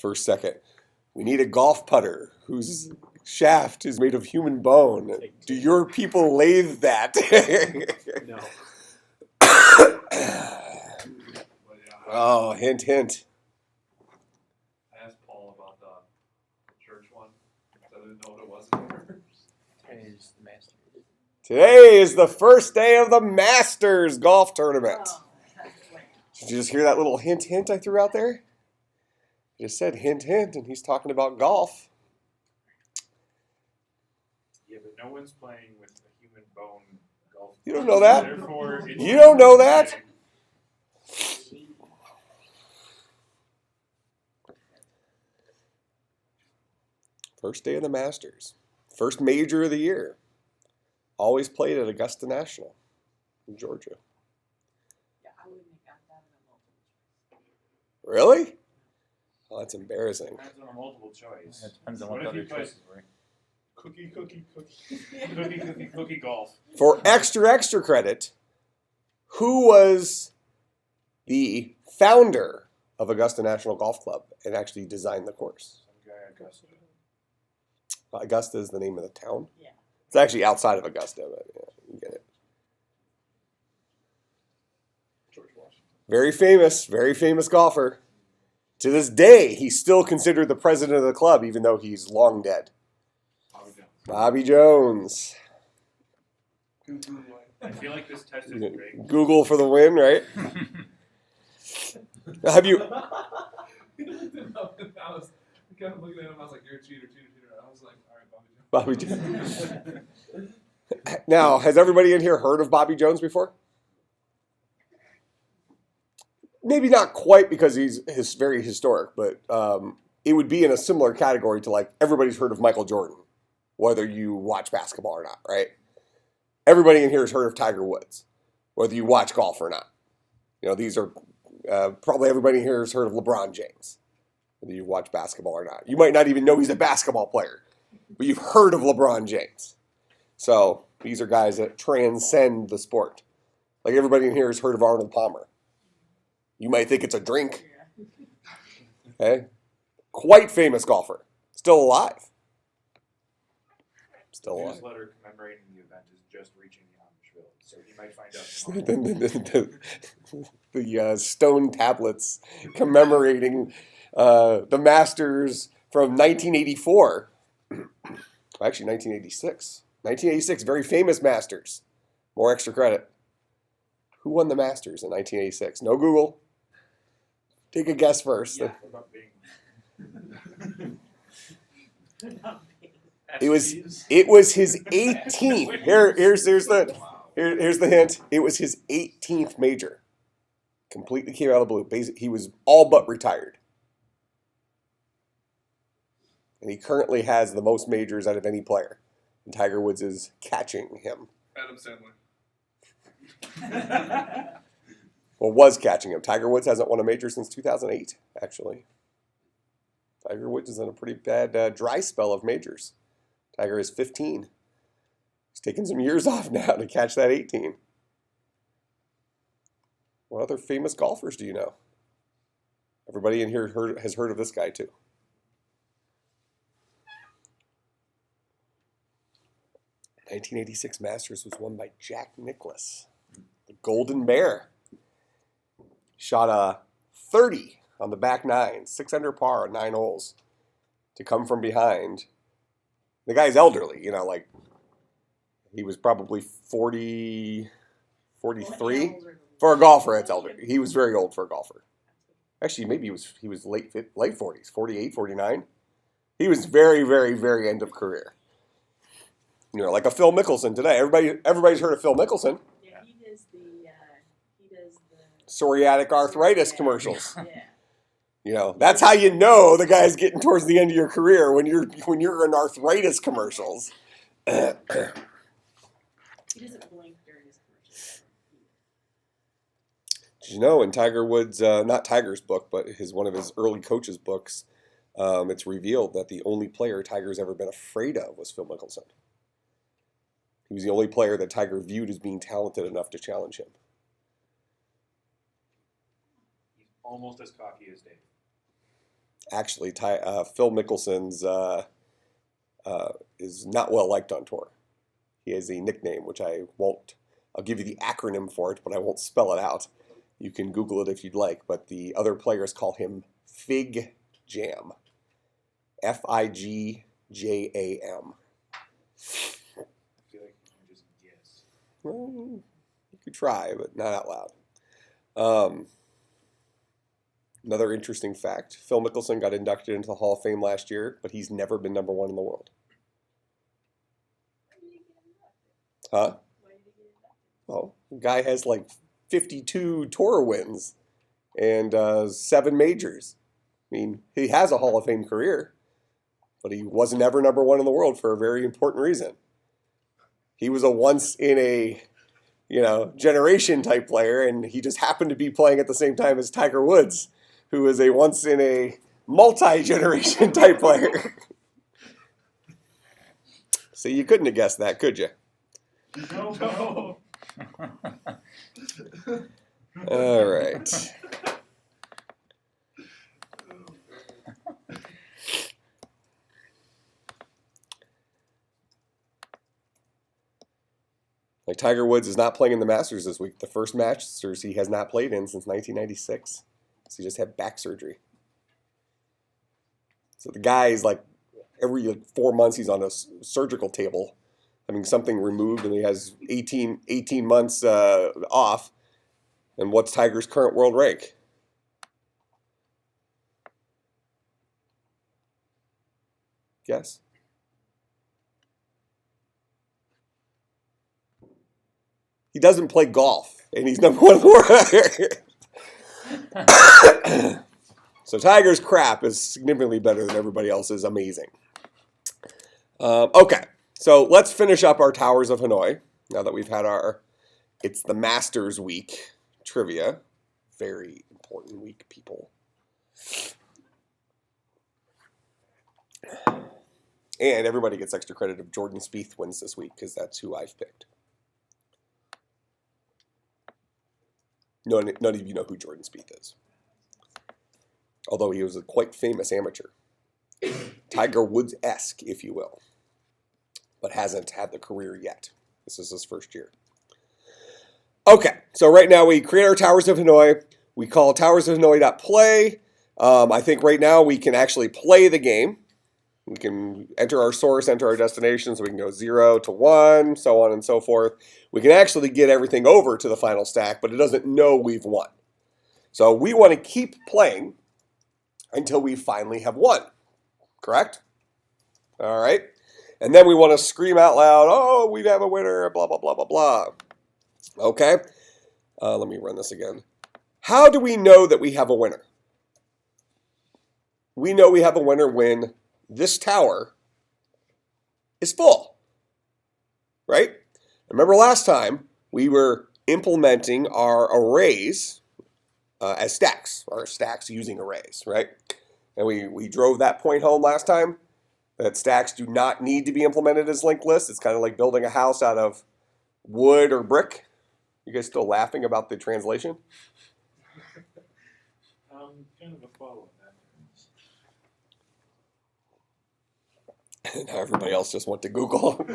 First, second. We need a golf putter whose shaft is made of human bone. Do your people lathe that? No. Oh, hint, hint. I asked Paul about the church one. I didn't know what it was at first. Today is the first day of the Masters golf tournament. Did you just hear that little hint, hint I threw out there? I just said hint, hint, and he's talking about golf. Yeah, but no one's playing with a human bone golf. You don't know that? Therefore, You don't know that? First day of the Masters. First major of the year. Always played at Augusta National in Georgia. Yeah, I wouldn't have got that in a multiple choice. Really? Oh, that's embarrassing. Depends on a multiple choice. It depends on what the other choices were. Cookie golf. For extra credit, who was the founder of Augusta National Golf Club and actually designed the course? Some guy at Augusta. Augusta is the name of the town. Yeah. It's actually outside of Augusta, but yeah, you get it. George Washington. Very famous golfer. To this day, he's still considered the president of the club, even though he's long dead. Bobby Jones. I feel like this test is great. Google for the win, right? Have you? I kept looking at him. I was like, "You're a cheater." I was like, "All right, Bobby Jones." Bobby Jones. Now, has everybody in here heard of Bobby Jones before? Maybe not quite because he's very historic, but it would be in a similar category to like everybody's heard of Michael Jordan, whether you watch basketball or not, right? Everybody in here has heard of Tiger Woods, whether you watch golf or not. You know, these are probably everybody here has heard of LeBron James, whether you watch basketball or not. You might not even know he's a basketball player, but you've heard of LeBron James. So these are guys that transcend the sport. Like everybody in here has heard of Arnold Palmer. You might think it's a drink. Okay? Quite famous golfer. Still alive. Still alive. His letter commemorating the event is just reaching the Amish village, so he might find out tomorrow. the stone tablets commemorating the Masters from 1984. Actually, 1986. 1986, very famous Masters. More extra credit. Who won the Masters in 1986? No Google. Take a guess first. Yeah, about being... It was his 18th. Here's the hint. It was his 18th major. Completely came out of the blue. Basically, he was all but retired. And he currently has the most majors out of any player. And Tiger Woods is catching him. Adam Sandler. Well, was catching him. Tiger Woods hasn't won a major since 2008, actually. Tiger Woods is in a pretty bad dry spell of majors. Tiger is 15. He's taking some years off now to catch that 18. What other famous golfers do you know? Everybody in here has heard of this guy, too. The 1986 Masters was won by Jack Nicklaus, the Golden Bear. Shot a 30 on the back nine, 6 under par on 9 holes to come from behind. The guy's elderly, you know, like he was probably 40, 43. For a golfer, that's elderly. He was very old for a golfer. Actually, maybe he was late 40s, 48, 49. He was very end of career. You know, like a Phil Mickelson today. Everybody's heard of Phil Mickelson. Yeah, he does the Psoriatic arthritis commercials. Yeah. You know, that's how you know the guy's getting towards the end of your career when you're in arthritis commercials. He doesn't blink during his commercials. Did you know in Tiger Woods, not Tiger's book, but one of his early coaches' books, it's revealed that the only player Tiger's ever been afraid of was Phil Mickelson. He was the only player that Tiger viewed as being talented enough to challenge him. He's almost as cocky as Dave. Actually, Phil Mickelson's is not well liked on tour. He has a nickname, which I won't. I'll give you the acronym for it, but I won't spell it out. You can Google it if you'd like. But the other players call him Fig Jam. Figjam. I feel like you can just guess. Well, you could try, but not out loud. Another interesting fact, Phil Mickelson got inducted into the Hall of Fame last year, but he's never been number one in the world. Huh? Well, the guy has like 52 tour wins and 7 majors. I mean, he has a Hall of Fame career, but he wasn't ever number one in the world for a very important reason. He was a once in a generation type player, and he just happened to be playing at the same time as Tiger Woods, who is a once in a multi-generation type player. So you couldn't have guessed that, could you? No. All right. Like Tiger Woods is not playing in the Masters this week. The first Masters he has not played in since 1996. So he just had back surgery. So the guy is like every 4 months he's on a surgical table having something removed, and he has 18 months off. And what's Tiger's current world rank? Guess? He doesn't play golf, and he's number one in the world. So Tiger's crap is significantly better than everybody else's amazing. Okay, so let's finish up our Towers of Hanoi now that we've had our It's the Masters week trivia. Very important week, people. And everybody gets extra credit if Jordan Spieth wins this week, because that's who I've picked. None of you know who Jordan Spieth is. Although he was a quite famous amateur. Tiger Woods-esque, if you will. But hasn't had the career yet. This is his first year. Okay, so right now we create our Towers of Hanoi. We call towersofhanoi.play. I think right now we can actually play the game. We can enter our source, enter our destination, so we can go 0 to 1, so on and so forth. We can actually get everything over to the final stack, but it doesn't know we've won. So we want to keep playing until we finally have won. Correct? All right. And then we want to scream out loud, oh, we have a winner, blah, blah, blah, blah, blah. Okay. Let me run this again. How do we know that we have a winner? We know we have a winner when this tower is full, right? Remember last time we were implementing our arrays as stacks, or stacks using arrays, right? And we drove that point home last time, that stacks do not need to be implemented as linked lists. It's kind of like building a house out of wood or brick. You guys still laughing about the translation? I'm kind of a follow that. And now everybody else just went to Google.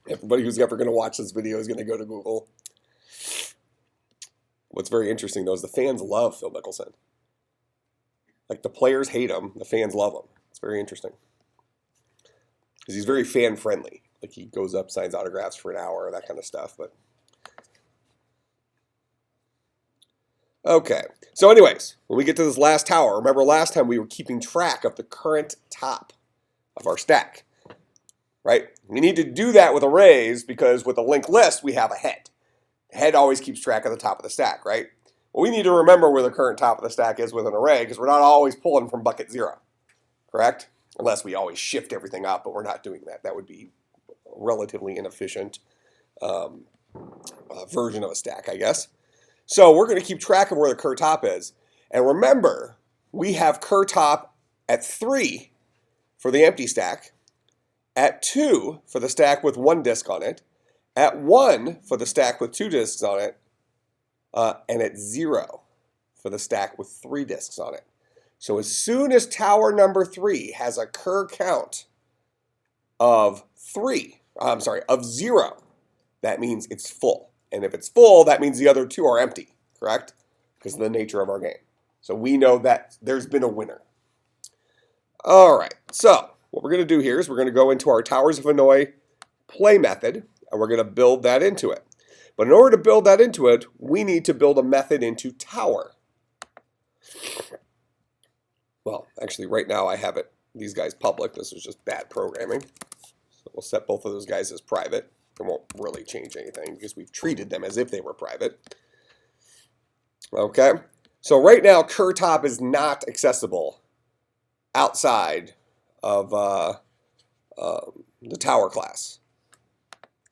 Everybody who's ever going to watch this video is going to go to Google. What's very interesting, though, is the fans love Phil Mickelson. Like, the players hate him. The fans love him. It's very interesting. Because he's very fan-friendly. Like, he goes up, signs autographs for an hour, that kind of stuff. But okay. So anyways, when we get to this last tower, remember last time we were keeping track of the current top of our stack, right? We need to do that with arrays because with a linked list, we have a head. The head always keeps track of the top of the stack, right? Well, we need to remember where the current top of the stack is with an array because we're not always pulling from bucket 0, correct? Unless we always shift everything up, but we're not doing that. That would be a relatively inefficient version of a stack, I guess. So we're going to keep track of where the cur top is. And remember, we have cur top at 3 for the empty stack, at 2 for the stack with 1 disc on it, at 1 for the stack with 2 discs on it, and at 0 for the stack with 3 discs on it. So as soon as tower number 3 has a Kerr count of 0, that means it's full. And if it's full, that means the other 2 are empty, correct? Because of the nature of our game. So we know that there's been a winner. All right, so what we're going to do here is we're going to go into our Towers of Hanoi play method, and we're going to build that into it. But in order to build that into it, we need to build a method into tower. Well, actually, right now I have these guys public. This is just bad programming. So we'll set both of those guys as private. It won't really change anything because we've treated them as if they were private. Okay, so right now, Kerr top is not accessible outside of the tower class.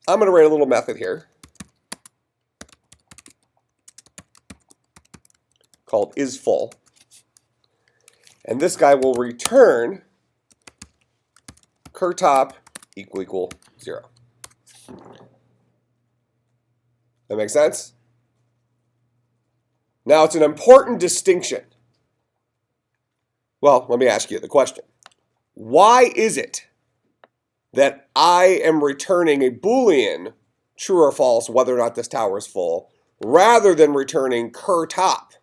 I'm going to write a little method here called isFull. And this guy will return Kerr top equal 0. That makes sense? Now, it's an important distinction. Well, let me ask you the question. Why is it that I am returning a Boolean, true or false, whether or not this tower is full, rather than returning Kerr top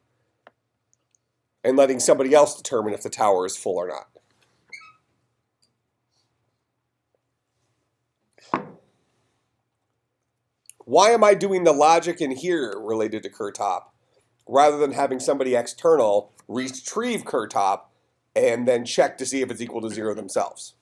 and letting somebody else determine if the tower is full or not? Why am I doing the logic in here related to Kerr top rather than having somebody external retrieve Kerr top and then check to see if it's equal to 0 themselves?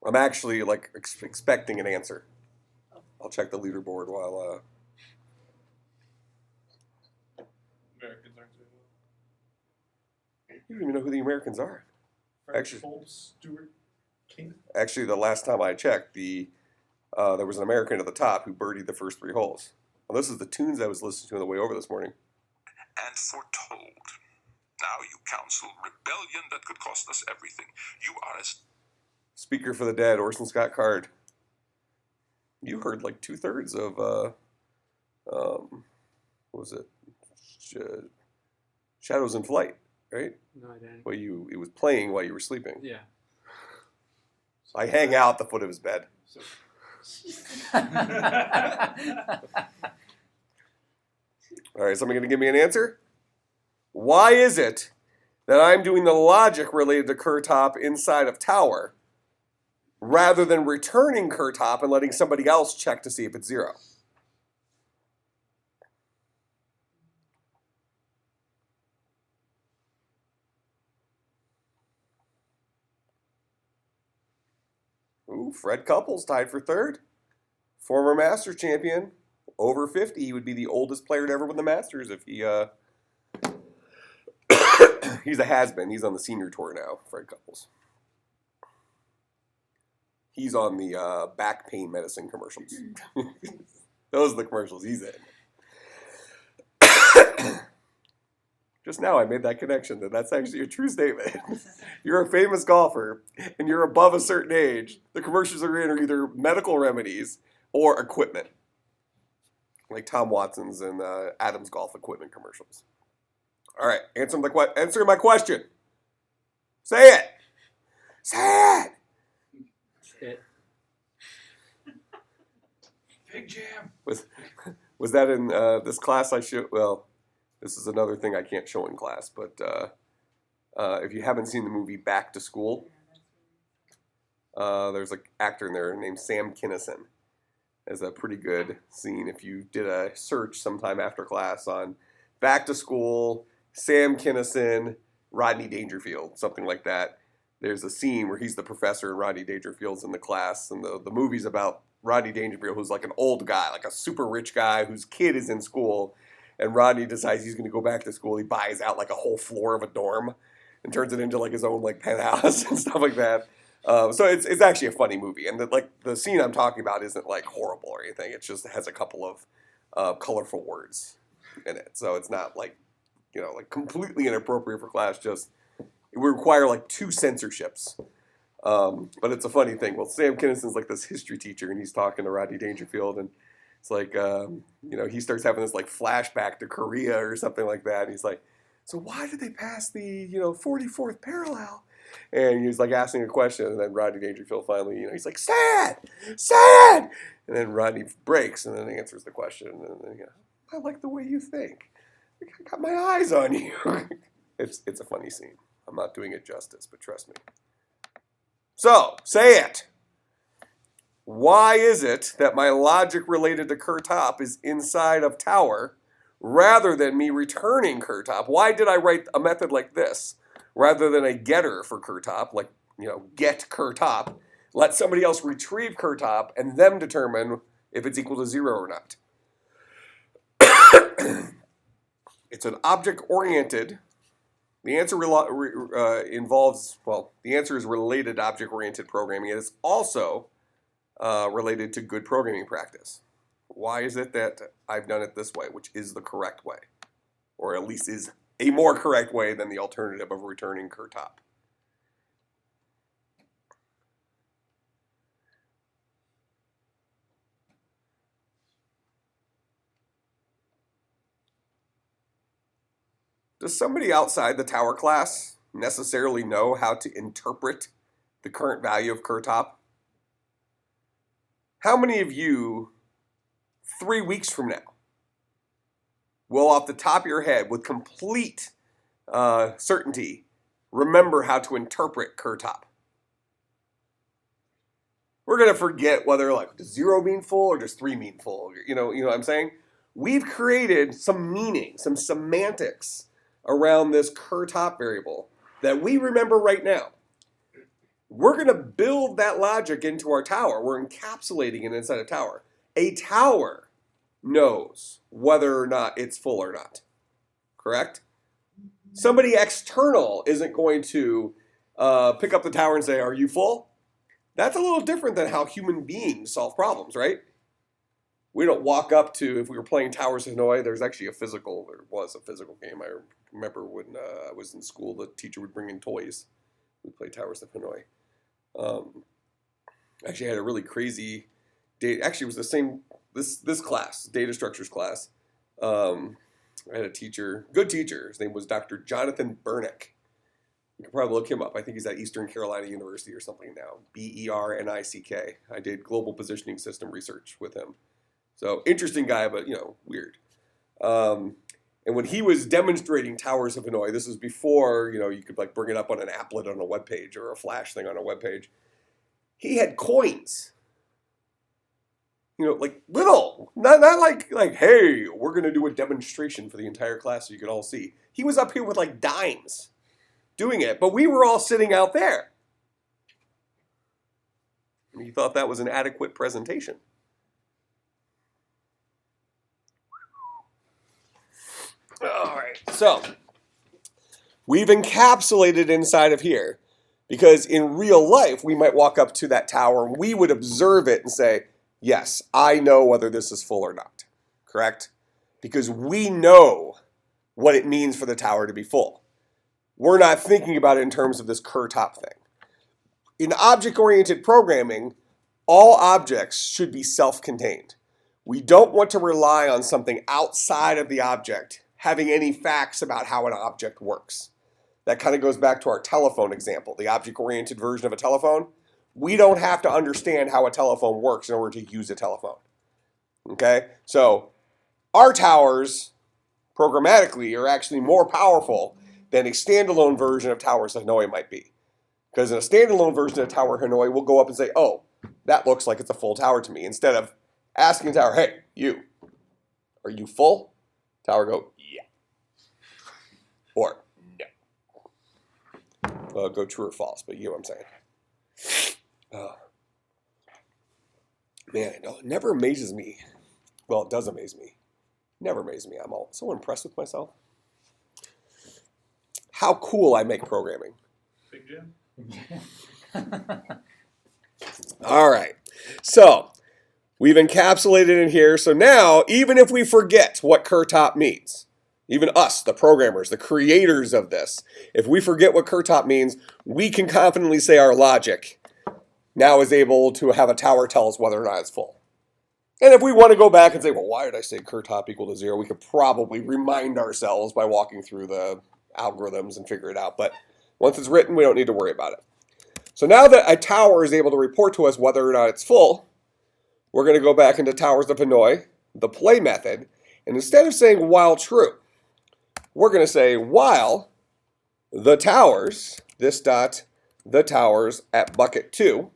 I'm actually expecting an answer. I'll check the leaderboard while Americans aren't doing well. you don't even know who the Americans are. Actually- Stewart King. Actually, the last time I checked, there was an American at the top who birdied the first 3 holes. Well, this is the tunes I was listening to on the way over this morning. And foretold. Now you counsel rebellion that could cost us everything. You are as Speaker for the Dead, Orson Scott Card. You heard like 2/3 of, what was it? Shadows in Flight, right? No, I didn't. Well, it was playing while you were sleeping. Yeah. I hang out at the foot of his bed. So, All right, somebody going to give me an answer? Why is it that I'm doing the logic related to Kerr top inside of tower rather than returning Kerr top and letting somebody else check to see if it's 0? Ooh, Fred Couples tied for 3rd. Former Masters champion. Over 50. He would be the oldest player to ever win the Masters if he... He's a has-been. He's on the senior tour now, Fred Couples. He's on the back pain medicine commercials. Those are the commercials he's in. Just now I made that connection that that's actually a true statement. You're a famous golfer and you're above a certain age, the commercials are in are either medical remedies or equipment. Like Tom Watson's and Adams Golf equipment commercials. All right, answer my question. Say it. Say it. It. Big Jam. Was that in this class I should? Well, this is another thing I can't show in class, but if you haven't seen the movie Back to School, there's an actor in there named Sam Kinison. There's a pretty good scene if you did a search sometime after class on Back to School, Sam Kinison, Rodney Dangerfield, something like that. There's a scene where he's the professor and Rodney Dangerfield's in the class, and the movie's about Rodney Dangerfield, who's like an old guy, like a super rich guy whose kid is in school, and Rodney decides he's going to go back to school. He buys out like a whole floor of a dorm and turns it into like his own like penthouse and stuff like that. So it's actually a funny movie, and the scene I'm talking about isn't like horrible or anything. It just has a couple of colorful words in it, so it's not like like completely inappropriate for class. Just it would require like 2 censorships But it's a funny thing. Well, Sam Kinnison's like this history teacher, and he's talking to Rodney Dangerfield, and it's like, he starts having this like flashback to Korea or something like that. And he's like, so why did they pass the 44th parallel? And he's like asking a question, and then Rodney Dangerfield finally, he's like, sad, and then Rodney breaks, and then answers the question, and then I like the way you think. I got my eyes on you. It's a funny scene. I'm not doing it justice, but trust me. So, say it. Why is it that my logic related to Kurtop is inside of tower rather than me returning Kurtop? Why did I write a method like this rather than a getter for Kurtop, like, get Kurtop, let somebody else retrieve Kurtop, and them determine if it's equal to 0 or not? It's an object-oriented. The answer the answer is related to object-oriented programming. It is also related to good programming practice. Why is it that I've done it this way, which is the correct way, or at least is a more correct way than the alternative of returning Kurtop? Does somebody outside the tower class necessarily know how to interpret the current value of Kurtop? How many of you, 3 weeks from now, will off the top of your head with complete certainty remember how to interpret Kurtop? We're going to forget whether does 0 mean full or does 3 mean full. You know what I'm saying? We've created some meaning, some semantics around this Kurtop variable that we remember right now. We're going to build that logic into our tower. We're encapsulating it inside a tower. A tower knows whether or not it's full or not. Correct? Somebody external isn't going to pick up the tower and say, are you full? That's a little different than how human beings solve problems, right? We don't walk up to, if we were playing Towers of Hanoi, there was a physical game. I remember when I was in school, the teacher would bring in toys. We'd play Towers of Hanoi. Actually, I had a really crazy date. Actually, it was the same, this class, data structures class. I had a teacher, good teacher. His name was Dr. Jonathan Bernick. You can probably look him up. I think he's at Eastern Carolina University or something now. Bernick. I did global positioning system research with him. So interesting guy, but weird. And when he was demonstrating Towers of Hanoi, this was before you could bring it up on an applet on a web page or a flash thing on a web page. He had coins. Little, not like hey, we're gonna do a demonstration for the entire class so you can all see. He was up here with dimes, doing it, but we were all sitting out there. And he thought that was an adequate presentation. All right, so we've encapsulated inside of here because in real life, we might walk up to that tower and we would observe it and say, yes, I know whether this is full or not, correct? Because we know what it means for the tower to be full. We're not thinking about it in terms of this Kurtop thing. In object-oriented programming, all objects should be self-contained. We don't want to rely on something outside of the object having any facts about how an object works. That kind of goes back to our telephone example, the object-oriented version of a telephone. We don't have to understand how a telephone works in order to use a telephone. Okay? So our towers, programmatically, are actually more powerful than a standalone version of Towers of Hanoi might be. Because in a standalone version of Tower Hanoi, we'll go up and say, oh, that looks like it's a full tower to me. Instead of asking the tower, hey, you, are you full? Tower go, yeah. Or, no. Go true or false, but you know what I'm saying. Man, it never amazes me. Well, it does amaze me. Never amazes me. I'm so impressed with myself. How cool I make programming. Big Jim? All right. So we've encapsulated in here. So now, even if we forget what Kurtop means, Even us, the programmers, the creators of this, if we forget what Kurtop means, we can confidently say our logic now is able to have a tower tell us whether or not it's full. And if we want to go back and say, well, why did I say Kurtop equal to 0? We could probably remind ourselves by walking through the algorithms and figure it out. But once it's written, we don't need to worry about it. So now that a tower is able to report to us whether or not it's full, we're going to go back into Towers of Hanoi, the play method, and instead of saying while true, we're going to say while the towers, this dot, the towers at bucket 2,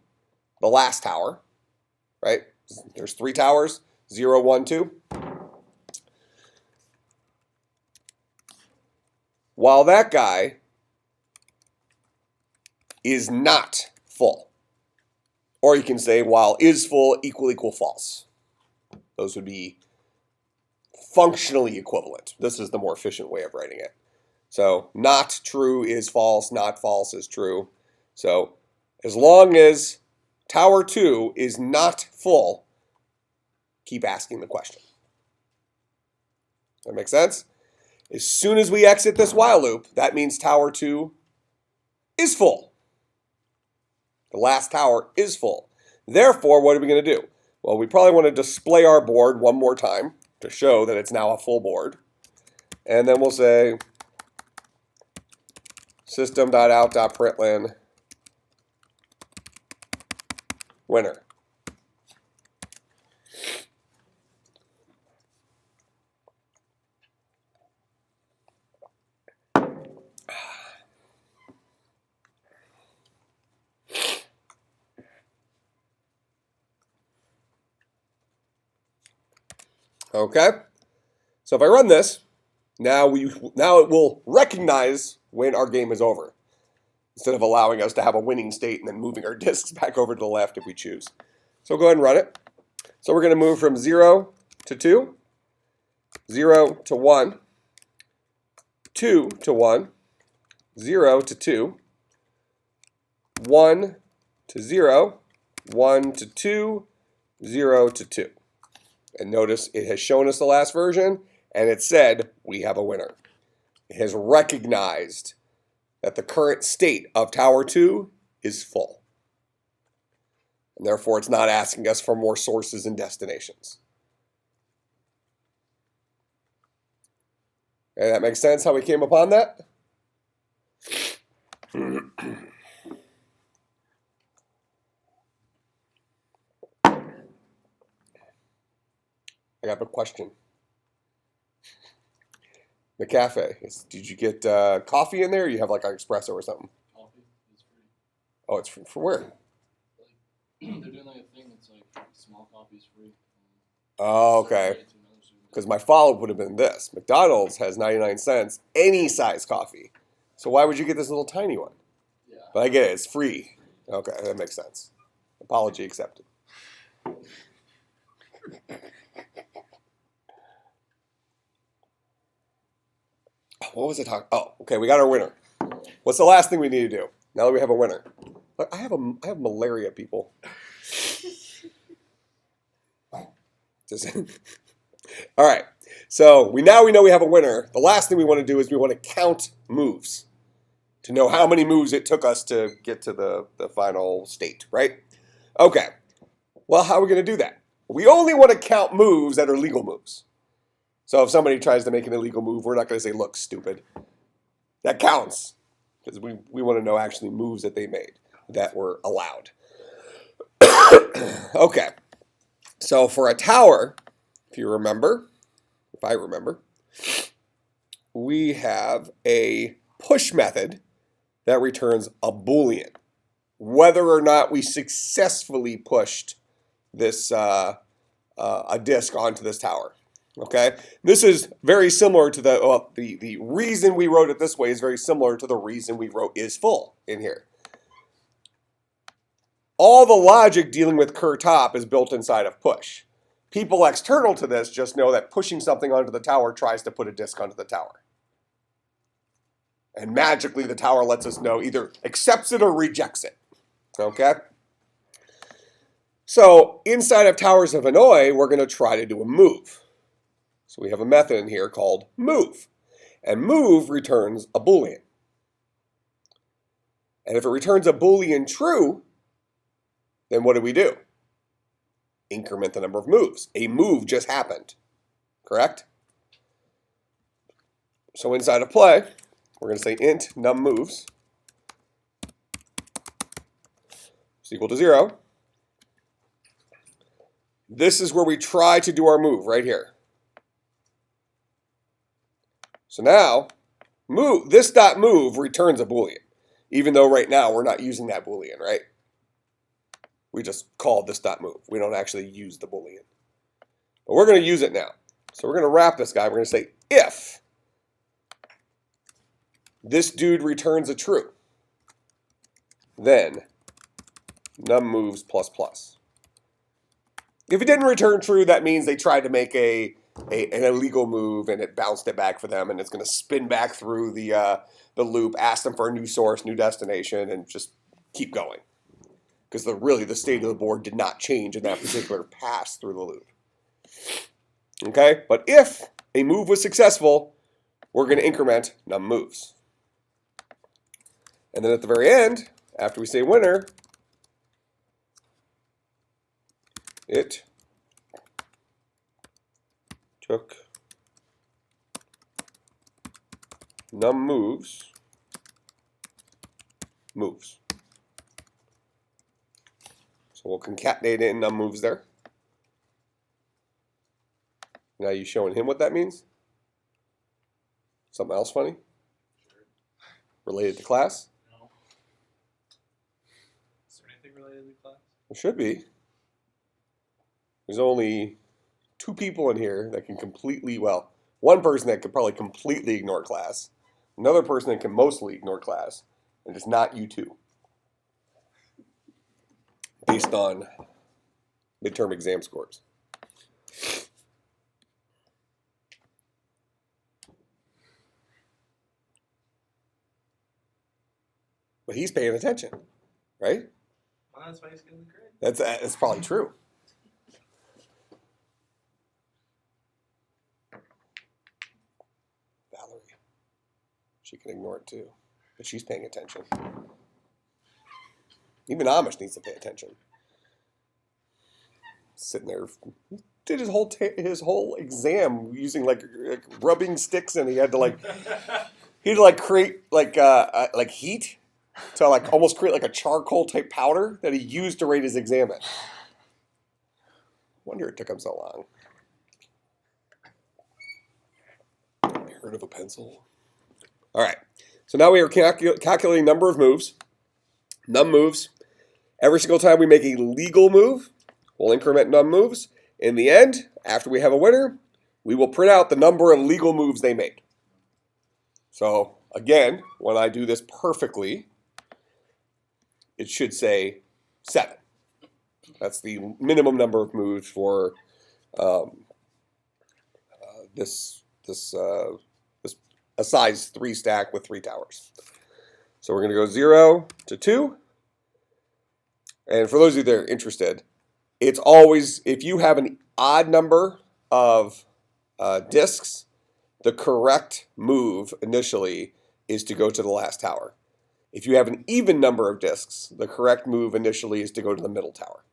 the last tower, right? There's 3 towers, 0, 1, 2. While that guy is not full. Or you can say while is full equal false. Those would be functionally equivalent. This is the more efficient way of writing it. So not true is false, not false is true. So as long as tower 2 is not full, keep asking the question. That makes sense? As soon as we exit this while loop, that means tower 2 is full. The last tower is full. Therefore, what are we going to do? Well, we probably want to display our board one more time to show that it's now a full board. And then we'll say system.out.println winner. Okay, so if I run this, now it will recognize when our game is over, instead of allowing us to have a winning state and then moving our disks back over to the left if we choose. So go ahead and run it. So we're going to move from 0 to 2, 0 to 1, 2 to 1, 0 to 2, 1 to 0, 1 to 2, 0 to 2. And notice it has shown us the last version, and it said we have a winner. It has recognized that the current state of Tower 2 is full. And therefore, it's not asking us for more sources and destinations. Okay, that makes sense how we came upon that? I have a question. The cafe. Did you get coffee in there? Or you have like an espresso or something? Coffee is free. Oh, it's for where? Like, they're doing like a thing that's like small coffees free. Oh, okay. Because my follow-up would have been this. McDonald's has 99 cents, any size coffee. So why would you get this little tiny one? Yeah. But I get it. It's free. Okay, that makes sense. Apology accepted. What was I talking? Oh, okay. We got our winner. What's the last thing we need to do now that we have a winner? Look, I have malaria, people. All right. So we know we have a winner. The last thing we want to do is we want to count moves to know how many moves it took us to get to the final state, right? Okay. Well, how are we going to do that? We only want to count moves that are legal moves. So if somebody tries to make an illegal move, we're not going to say, look, stupid. That counts because we want to know actually moves that they made that were allowed. Okay. So for a tower, if I remember, we have a push method that returns a Boolean, whether or not we successfully pushed this a disk onto this tower. Okay, this is very similar to the reason we wrote it this way is very similar to the reason we wrote is full in here. All the logic dealing with cur top is built inside of push. People external to this just know that pushing something onto the tower tries to put a disk onto the tower. And magically the tower lets us know either accepts it or rejects it. Okay? So inside of Towers of Hanoi, we're going to try to do a move. So we have a method in here called move. And move returns a Boolean. And if it returns a Boolean true, then what do we do? Increment the number of moves. A move just happened, correct? So inside of play, we're going to say int num moves is equal to 0. This is where we try to do our move right here. So now, this dot move returns a Boolean, even though right now we're not using that Boolean, right? We just called this dot move. We don't actually use the Boolean. But we're going to use it now. So we're going to wrap this guy. We're going to say if this dude returns a true, then num moves plus plus. If it didn't return true, that means they tried to make an illegal move and it bounced it back for them, and it's going to spin back through the loop, ask them for a new source, new destination, and just keep going. Because really the state of the board did not change in that particular pass through the loop. Okay, but if a move was successful, we're going to increment num moves. And then at the very end, after we say winner, it took num moves. So we'll concatenate in num moves there. Now you showing him what that means? Something else funny? Related to class? No. Is there anything related to class? There should be. There's only 2 people in here that can one person that could probably completely ignore class, another person that can mostly ignore class, and it's not you two. Based on midterm exam scores. But he's paying attention, right? Well, that's why he's getting the grade. That's probably true. Valerie, she can ignore it too, but she's paying attention. Even Amish needs to pay attention. Sitting there, he did his whole exam using like rubbing sticks, and he had to create heat to almost create like a charcoal type powder that he used to rate his exam in. Wonder it took him so long. Heard of a pencil? All right. So now we are calculating number of moves. Num moves. Every single time we make a legal move, we'll increment num moves. In the end, after we have a winner, we will print out the number of legal moves they made. So again, when I do this perfectly, it should say 7. That's the minimum number of moves for a size 3 stack with 3 towers. So we're going to go 0 to 2. And for those of you that are interested, it's always, if you have an odd number of discs, the correct move initially is to go to the last tower. If you have an even number of discs, the correct move initially is to go to the middle tower.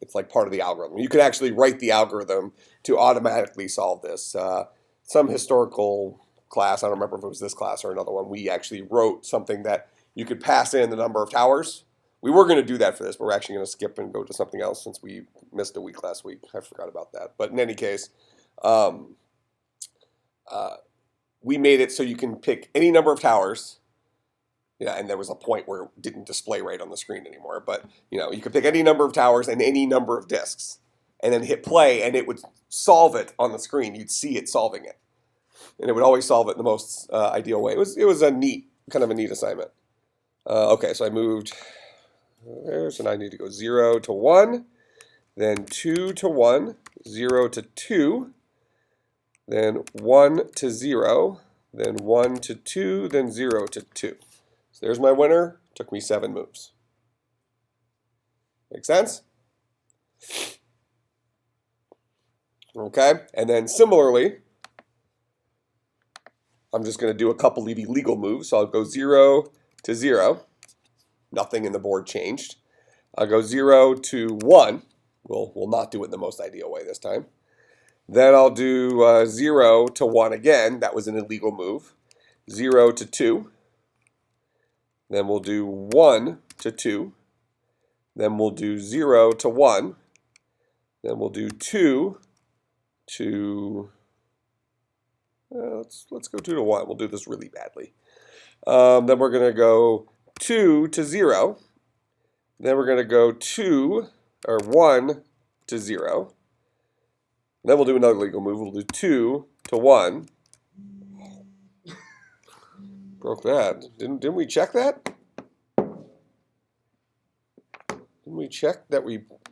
It's like part of the algorithm. You could actually write the algorithm to automatically solve this. Some historical class, I don't remember if it was this class or another one, we actually wrote something that you could pass in the number of towers. We were going to do that for this, but we're actually going to skip and go to something else since we missed a week last week. I forgot about that. But in any case, we made it so you can pick any number of towers. Yeah, and there was a point where it didn't display right on the screen anymore. But you could pick any number of towers and any number of discs, and then hit play, and it would solve it on the screen. You'd see it solving it, and it would always solve it in the most ideal way. It was a neat assignment. Okay, so I moved there, so now I need to go 0 to 1, then 2 to 1, 0 to 2, then 1 to 0, then 1 to 2, then 0 to 2. So there's my winner. Took me 7 moves. Make sense? Okay, and then similarly, I'm just going to do a couple of illegal moves. So I'll go 0 to 0. Nothing in the board changed. I'll go 0 to 1. We'll not do it in the most ideal way this time. Then I'll do 0 to 1 again. That was an illegal move. 0 to 2. Then we'll do 1 to 2. Then we'll do 0 to 1. Then we'll do 2 to... let's go 2 to 1. We'll do this really badly. Then we're going to go 2 to 0. Then we're going to go 1 to 0. Then we'll do another legal move. We'll do 2 to 1. Broke that. Didn't we check that? Didn't we check that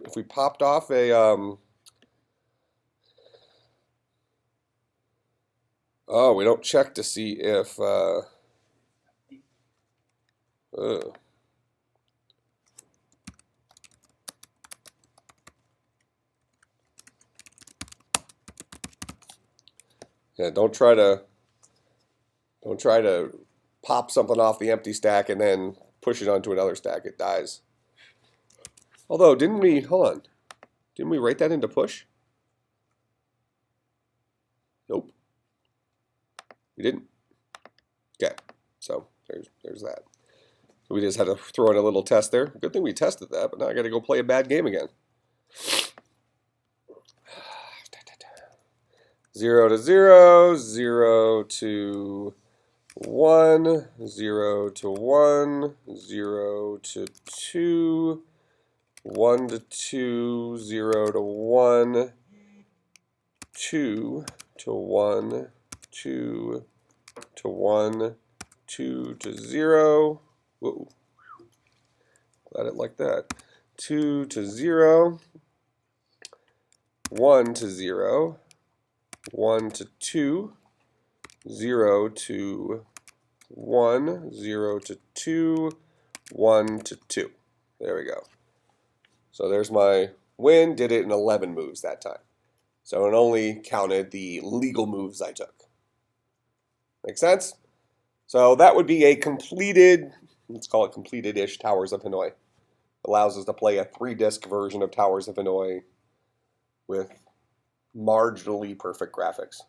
if we popped off a Oh, we don't check to see if yeah, don't try to pop something off the empty stack and then push it onto another stack. It dies. Although, didn't we write that into push? Nope. We didn't. Okay, so there's that. So we just had to throw in a little test there. Good thing we tested that, but now I got to go play a bad game again. 0 to 0, 0 to 1, 0 to 1, 0 to 2, 1 to 2, 0 to 1, 2 to 1, 2 to 1, 2 to 0. Whoa. Glad it like that. 2 to 0, 1 to 0, 1 to 2, 0 to 1, 0 to 2, 1 to 2. There we go. So there's my win. Did it in 11 moves that time. So it only counted the legal moves I took. Make sense? So that would be a completed, let's call it completed-ish Towers of Hanoi. Allows us to play a 3-disc version of Towers of Hanoi with marginally perfect graphics.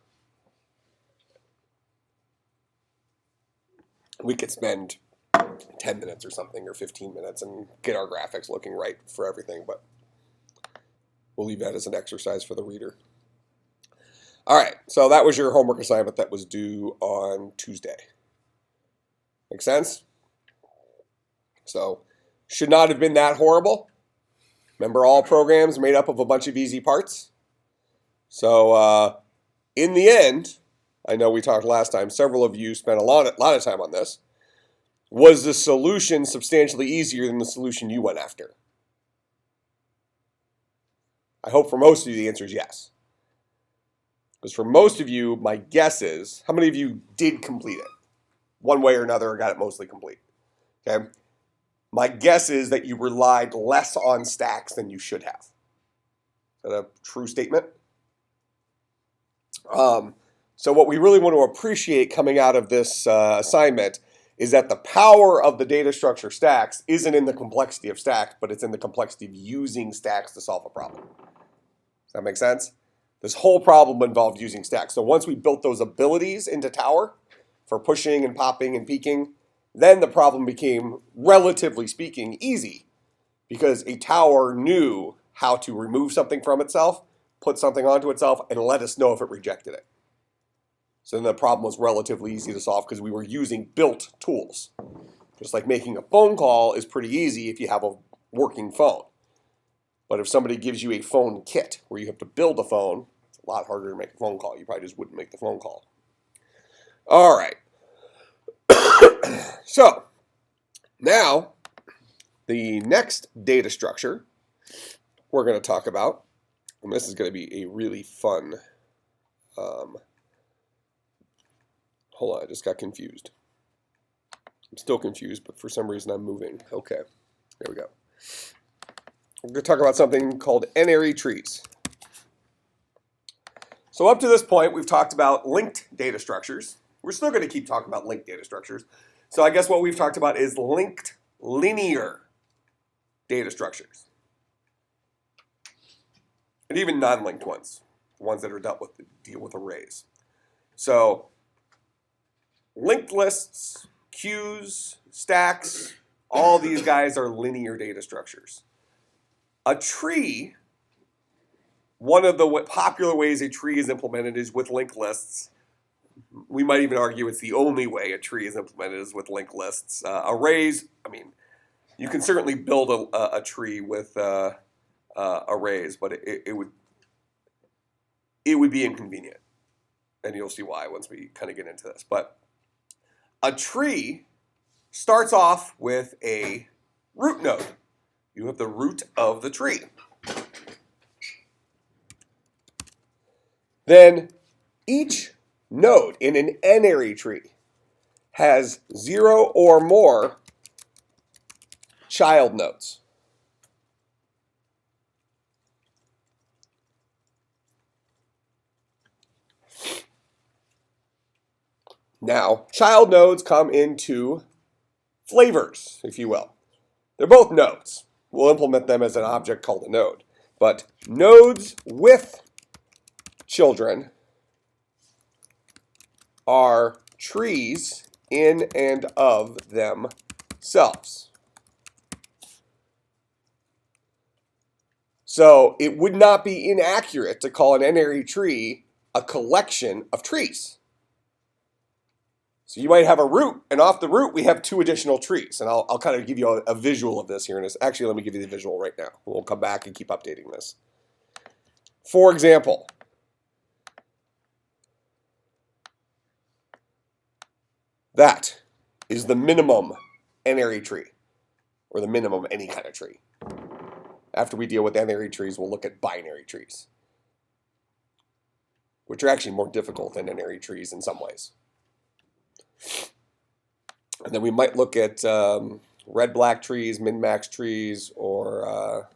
We could spend 10 minutes or something, or 15 minutes, and get our graphics looking right for everything, but we'll leave that as an exercise for the reader. All right, so that was your homework assignment that was due on Tuesday. Make sense? So, should not have been that horrible. Remember, all programs made up of a bunch of easy parts. So, in the end, I know we talked last time, several of you spent a lot of time on this. Was the solution substantially easier than the solution you went after? I hope for most of you the answer is yes. Because for most of you, my guess is, how many of you did complete it? One way or another, or got it mostly complete. Okay? My guess is that you relied less on stacks than you should have. Is that a true statement? So what we really want to appreciate coming out of this assignment is that the power of the data structure stacks isn't in the complexity of stacks, but it's in the complexity of using stacks to solve a problem. Does that make sense? This whole problem involved using stacks. So once we built those abilities into Tower for pushing and popping and peeking, then the problem became, relatively speaking, easy because a tower knew how to remove something from itself, put something onto itself, and let us know if it rejected it. So then the problem was relatively easy to solve because we were using built tools. Just like making a phone call is pretty easy if you have a working phone. But if somebody gives you a phone kit where you have to build a phone, it's a lot harder to make a phone call. You probably just wouldn't make the phone call. All right. So now the next data structure we're going to talk about, and this is going to be a really fun, hold on, I just got confused. I'm still confused, but for some reason I'm moving. Okay, there we go. We're going to talk about something called n-ary trees. So up to this point, we've talked about linked data structures, We're still going to keep talking about linked data structures. So I guess what we've talked about is linked linear data structures. And even non-linked ones that are deal with arrays. So linked lists, queues, stacks, all these guys are linear data structures. A tree, one of the popular ways a tree is implemented is with linked lists. We might even argue it's the only way a tree is implemented is with linked lists. Arrays, I mean, you can certainly build a tree with arrays, but it would be inconvenient. And you'll see why once we kind of get into this. But a tree starts off with a root node. You have the root of the tree. Then each node in an n-ary tree has 0 or more child nodes. Now, child nodes come into flavors, if you will. They're both nodes. We'll implement them as an object called a node. But nodes with children are trees in and of themselves. So it would not be inaccurate to call an n-ary tree a collection of trees. So you might have a root, and off the root we have 2 additional trees. And I'll kind of give you a visual of this here. Actually, let me give you the visual right now. We'll come back and keep updating this. For example, that is the minimum n-ary tree, or the minimum any kind of tree. After we deal with n-ary trees, we'll look at binary trees, which are actually more difficult than n-ary trees in some ways. And then we might look at red-black trees, min-max trees, or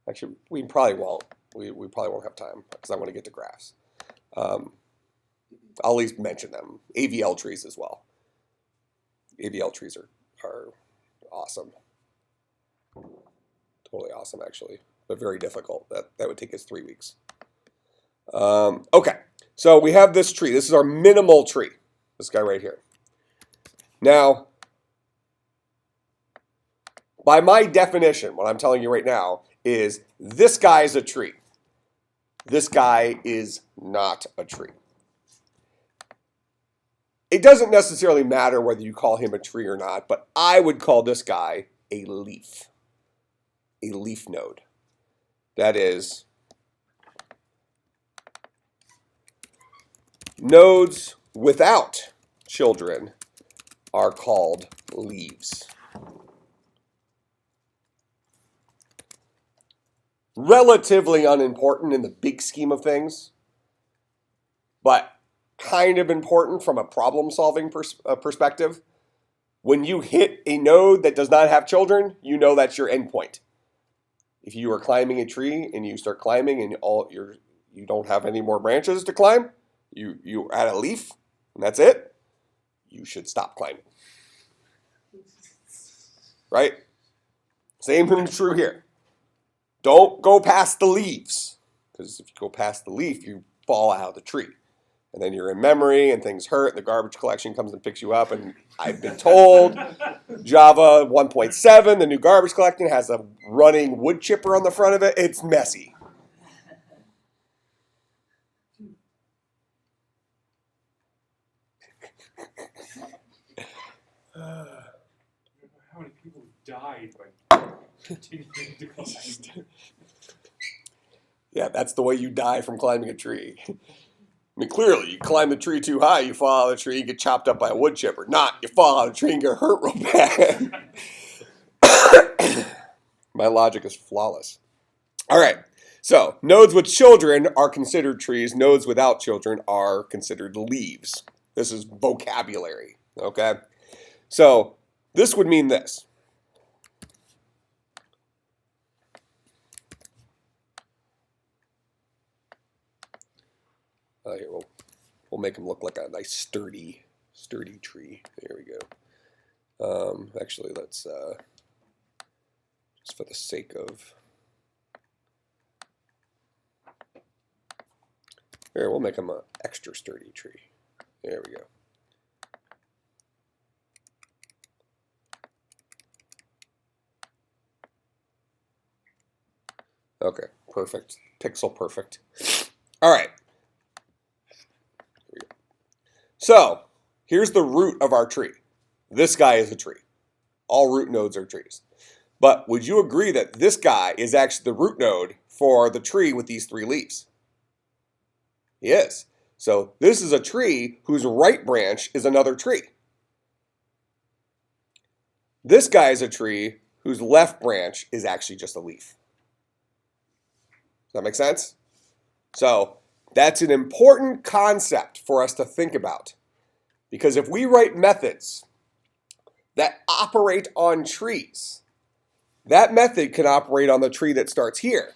actually we probably won't. We probably won't have time because I want to get to graphs. I'll at least mention them. AVL trees as well. AVL trees are awesome. Totally awesome, actually, but very difficult. That would take us 3 weeks. Okay, so we have this tree. This is our minimal tree. This guy right here. Now, by my definition, what I'm telling you right now is this guy is a tree. This guy is not a tree. It doesn't necessarily matter whether you call him a tree or not, but I would call this guy a leaf node. That is, nodes without children are called leaves. Relatively unimportant in the big scheme of things, but kind of important from a problem-solving perspective. When you hit a node that does not have children, you know that's your endpoint. If you are climbing a tree and you start climbing and you don't have any more branches to climb, you're at a leaf, and that's it, you should stop climbing. Right? Same thing is true here. Don't go past the leaves, because if you go past the leaf, you fall out of the tree. And then you're in memory, and things hurt, and the garbage collection comes and picks you up, and I've been told Java 1.7, the new garbage collection, has a running wood chipper on the front of it. It's messy. How many people died by continuing to climb? Yeah, that's the way you die from climbing a tree. I mean, clearly, you climb the tree too high, you fall out of the tree, you get chopped up by a wood chipper. Not, you fall out of the tree and get hurt real bad. My logic is flawless. All right, so nodes with children are considered trees. Nodes without children are considered leaves. This is vocabulary, okay? So this would mean this. Here, we'll We'll make him look like a nice sturdy tree. There we go. Actually, let's just for the sake of here, we'll make him an extra sturdy tree. There we go. Okay, perfect. Pixel perfect. All right. Here we go. So here's the root of our tree. This guy is a tree. All root nodes are trees. But would you agree that this guy is actually the root node for the tree with these 3 leaves? He is. So this is a tree whose right branch is another tree. This guy is a tree whose left branch is actually just a leaf. Does that make sense? So that's an important concept for us to think about. Because if we write methods that operate on trees, that method can operate on the tree that starts here.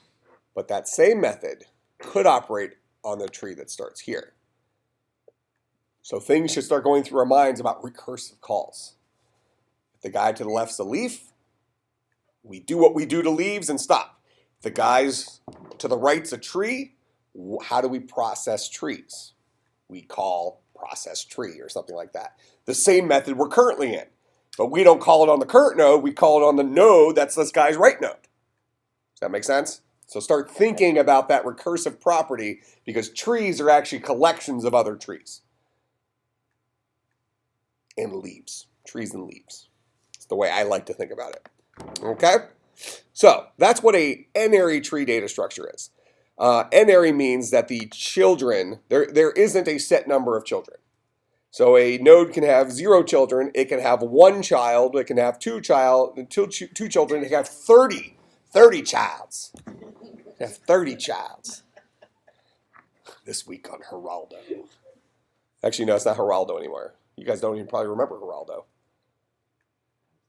But that same method could operate on the tree that starts here. So things should start going through our minds about recursive calls. If the guy to the left's a leaf, we do what we do to leaves and stop. If the guy's to the right's a tree, how do we process trees? We call process tree or something like that. The same method we're currently in. But we don't call it on the current node, we call it on the node that's this guy's right node. Does that make sense? So start thinking about that recursive property because trees are actually collections of other trees. And leaves. Trees and leaves. It's the way I like to think about it. Okay? So that's what a n-ary tree data structure is. N-ary means that the children, there isn't a set number of children. So a node can have 0 children, it can have 1 child, it can have 2 children, it can have 30 childs. It can have 30 childs. This week on Geraldo. Actually, no, it's not Geraldo anymore. You guys don't even probably remember Geraldo.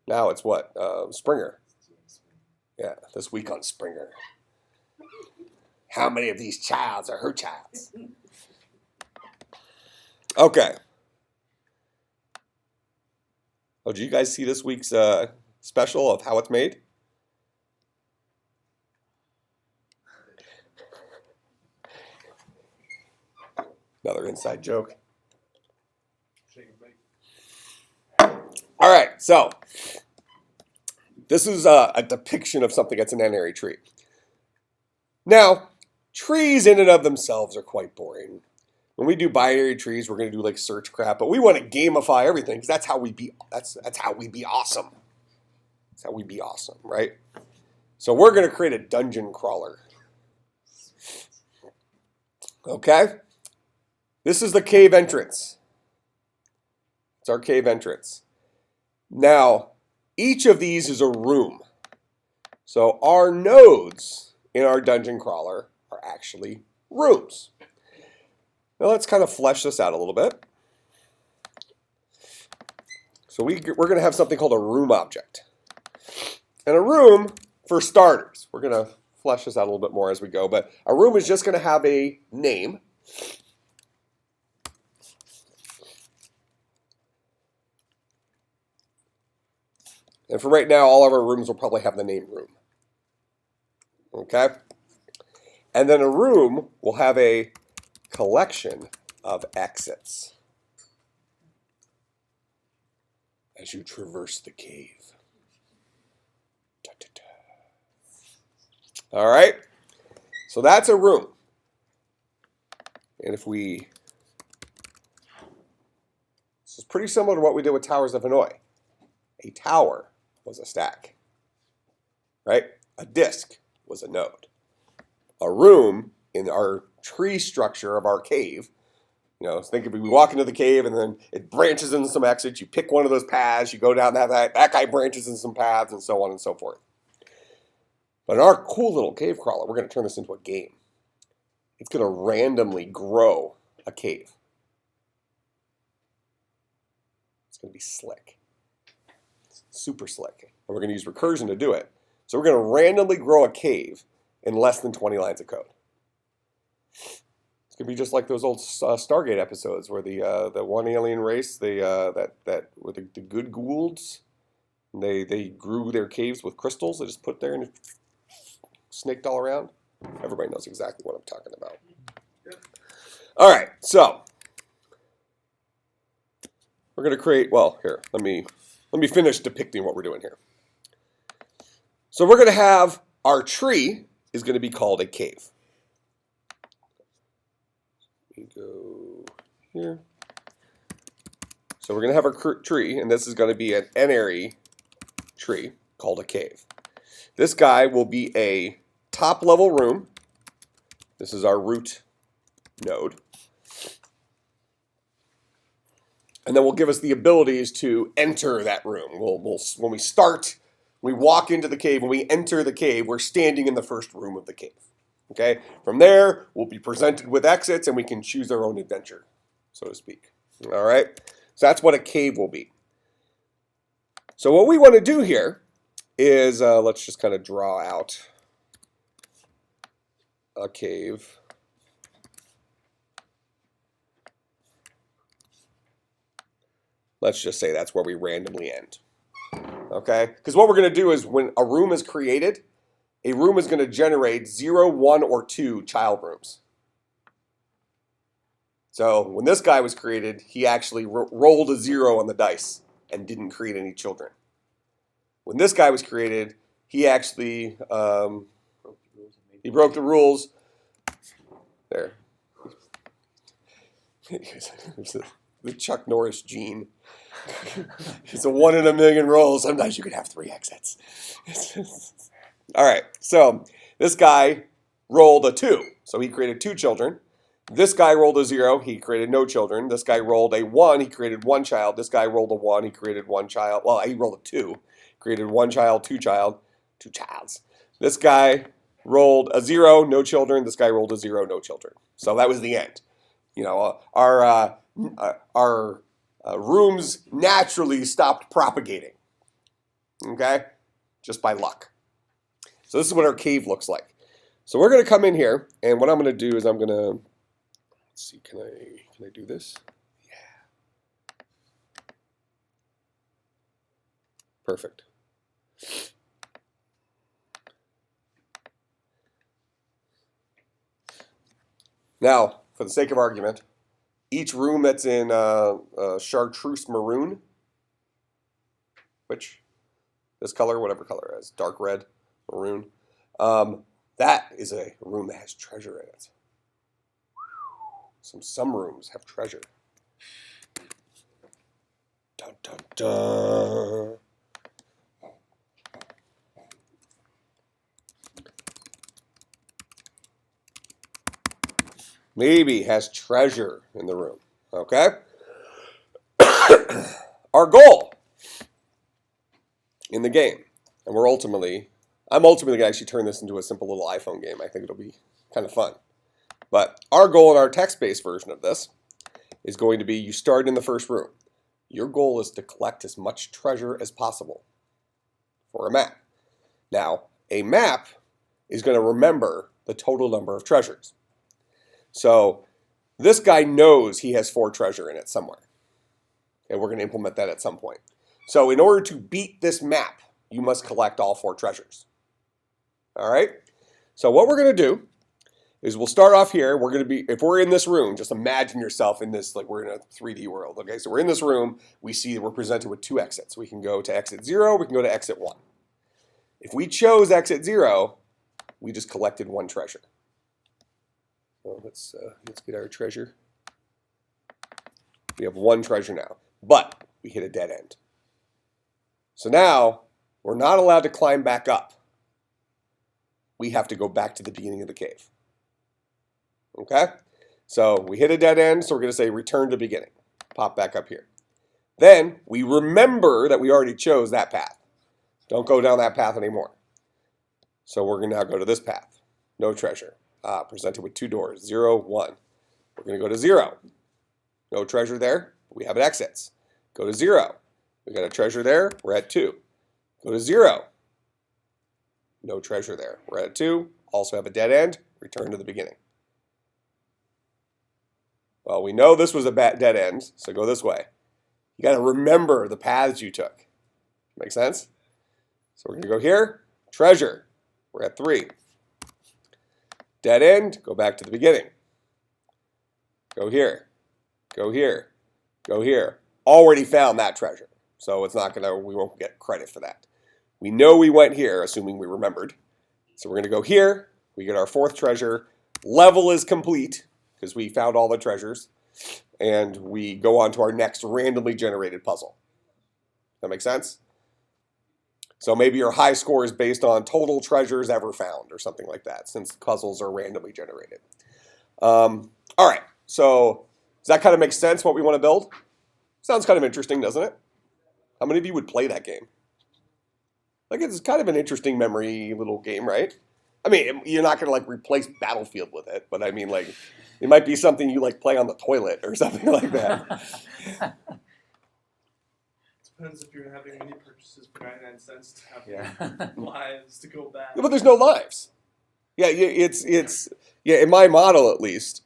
Now it's what? Springer. Yeah, this week on Springer. How many of these childs are her childs? Okay. Oh, did you guys see this week's special of how it's made? Another inside joke. All right, so this is a depiction of something that's an n-ary tree. Now, trees in and of themselves are quite boring. When we do binary trees, we're going to do like search crap, but we want to gamify everything because that's how we be awesome. That's how we be awesome, right? So we're going to create a dungeon crawler. Okay? This is the cave entrance. It's our cave entrance. Now, each of these is a room. So our nodes in our dungeon crawler are actually rooms. Now let's kind of flesh this out a little bit. So we're going to have something called a room object. And a room, for starters, we're going to flesh this out a little bit more as we go, but a room is just going to have a name. And for right now, all of our rooms will probably have the name room. Okay? And then a room will have a collection of exits as you traverse the cave. Da, da, da. All right? So that's a room. And if this is pretty similar to what we did with Towers of Hanoi. A tower was a stack, right? A disk was a node. A room in our tree structure of our cave, think if we walk into the cave and then it branches into some exits, you pick one of those paths, you go down that guy branches in some paths and so on and so forth. But in our cool little cave crawler, we're going to turn this into a game. It's going to randomly grow a cave. It's going to be slick. Super slick. And we're going to use recursion to do it. So we're going to randomly grow a cave in less than 20 lines of code. It's It's gonna be just like those old Stargate episodes where the one alien race, that were the good Goulds, they grew their caves with crystals. They just put there and it snaked all around. Everybody knows exactly what I'm talking about. All right, so we're gonna create. Well, here, let me finish depicting what we're doing here. So we're gonna have our tree is gonna be called a cave. We go here. So we're gonna have our tree, and this is gonna be an n-ary tree called a cave. This guy will be a top level room. This is our root node. And then will give us the abilities to enter that room. When we start, we walk into the cave. When we enter the cave, we're standing in the first room of the cave. Okay? From there, we'll be presented with exits, and we can choose our own adventure, so to speak. All right? So that's what a cave will be. So what we want to do here is, let's just kind of draw out a cave. Let's just say that's where we randomly end. Okay? Because what we're going to do is when a room is created, a room is going to generate 0, 1, or 2 child rooms. So when this guy was created, he actually rolled a 0 on the dice and didn't create any children. When this guy was created, he actually he broke the rules. There. The Chuck Norris gene. It's a 1 in a million roll. Sometimes you could have 3 exits. All right, so this guy rolled a 2, so he created 2 children. This guy rolled a 0, he created no children. This guy rolled a 1, he created 1 child. This guy rolled a 1, he created 1 child. Well, he rolled a 2, created 1 child, 2 childs. This guy rolled a 0, no children. This guy rolled a 0, no children. So that was the end. You know, our rooms naturally stopped propagating. Okay, just by luck. So this is what our cave looks like. So we're going to come in here, and what I'm going to do is I'm going to, let's see, can I do this? Yeah. Perfect. Now, for the sake of argument, each room that's in chartreuse maroon, which this color, whatever color it is, dark red, maroon, that is a room that has treasure in it. Some rooms have treasure. Dun, dun, dun. Maybe has treasure in the room. Okay? Our goal in the game, and I'm ultimately going to actually turn this into a simple little iPhone game. I think it'll be kind of fun. But our goal in our text-based version of this is going to be you start in the first room. Your goal is to collect as much treasure as possible for a map. Now, a map is going to remember the total number of treasures. So this guy knows he has 4 treasure in it somewhere. And we're going to implement that at some point. So in order to beat this map, you must collect all 4 treasures. All right? So what we're going to do is we'll start off here. We're going to be, if we're in this room, just imagine yourself in this, like we're in a 3D world. Okay, so we're in this room. We see that we're presented with 2 exits. We can go to exit 0. We can go to exit 1. If we chose exit 0, we just collected 1 treasure. Well, let's get our treasure. We have 1 treasure now, but we hit a dead end. So now we're not allowed to climb back up. We have to go back to the beginning of the cave. Okay? So we hit a dead end, so we're going to say return to beginning. Pop back up here. Then we remember that we already chose that path. Don't go down that path anymore. So we're going to now go to this path. No treasure. Presented with 2 doors, 0, 1. We're going to go to 0. No treasure there. We have exits. Go to 0. We got a treasure there. We're at 2. Go to 0. No treasure there. We're at 2. Also have a dead end. Return to the beginning. Well, we know this was a dead end, so go this way. You got to remember the paths you took. Make sense? So we're going to go here. Treasure. We're at 3. Dead end. Go back to the beginning. Go here. Go here. Go here. Already found that treasure. So it's not going to, we won't get credit for that. We know we went here, assuming we remembered. So we're going to go here. We get our 4th treasure. Level is complete because we found all the treasures. And we go on to our next randomly generated puzzle. That make sense? So maybe your high score is based on total treasures ever found or something like that, since puzzles are randomly generated. All right, so does that kind of make sense what we want to build? Sounds kind of interesting, doesn't it? How many of you would play that game? Like, it's kind of an interesting memory little game, right? I mean, you're not going to like replace Battlefield with it, but I mean, like, it might be something you like play on the toilet or something like that. Depends if you're having any purchases for 99 cents to have lives to go back. Yeah, but there's no lives. Yeah, it's in my model at least,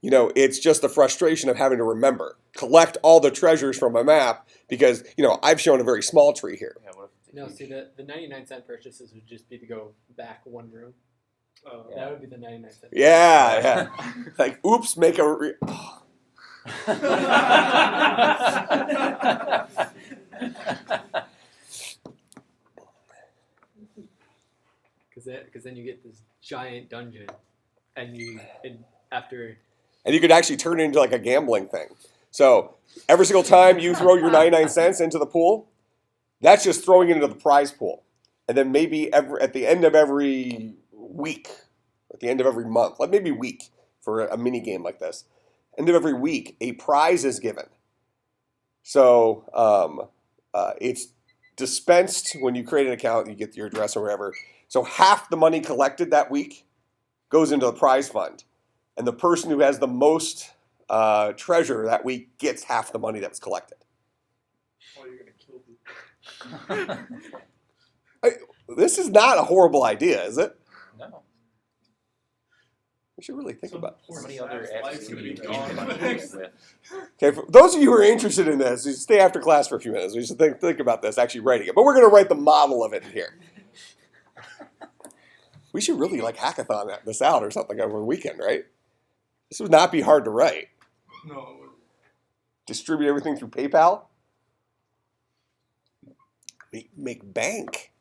you know, it's just the frustration of having to remember, collect all the treasures from a map because, you know, I've shown a very small tree here. No, see, the 99-cent purchases would just be to go back 1 room. Oh, That would be the 99 cents. Yeah. Like, oops, make a... Because then you get this giant dungeon, and after... And you could actually turn it into like a gambling thing. So every single time you throw your 99 cents into the pool, that's just throwing it into the prize pool. And then maybe at the end of every week, at the end of every month, like maybe week for a mini game like this, end of every week, a prize is given. So it's dispensed when you create an account, you get your address or whatever. So half the money collected that week goes into the prize fund. And the person who has the most treasure that week gets half the money that was collected. oh, you're going to kill people. This is not a horrible idea, is it? No. We should really think about How this. many other Life's apps gonna can be you gone. with? Okay, for those of you who are interested in this, you stay after class for a few minutes. We should think about this, actually writing it. But we're going to write the model of it here. We should really like hackathon this out or something over the weekend, right? This would not be hard to write. No. Distribute everything through PayPal. Make bank.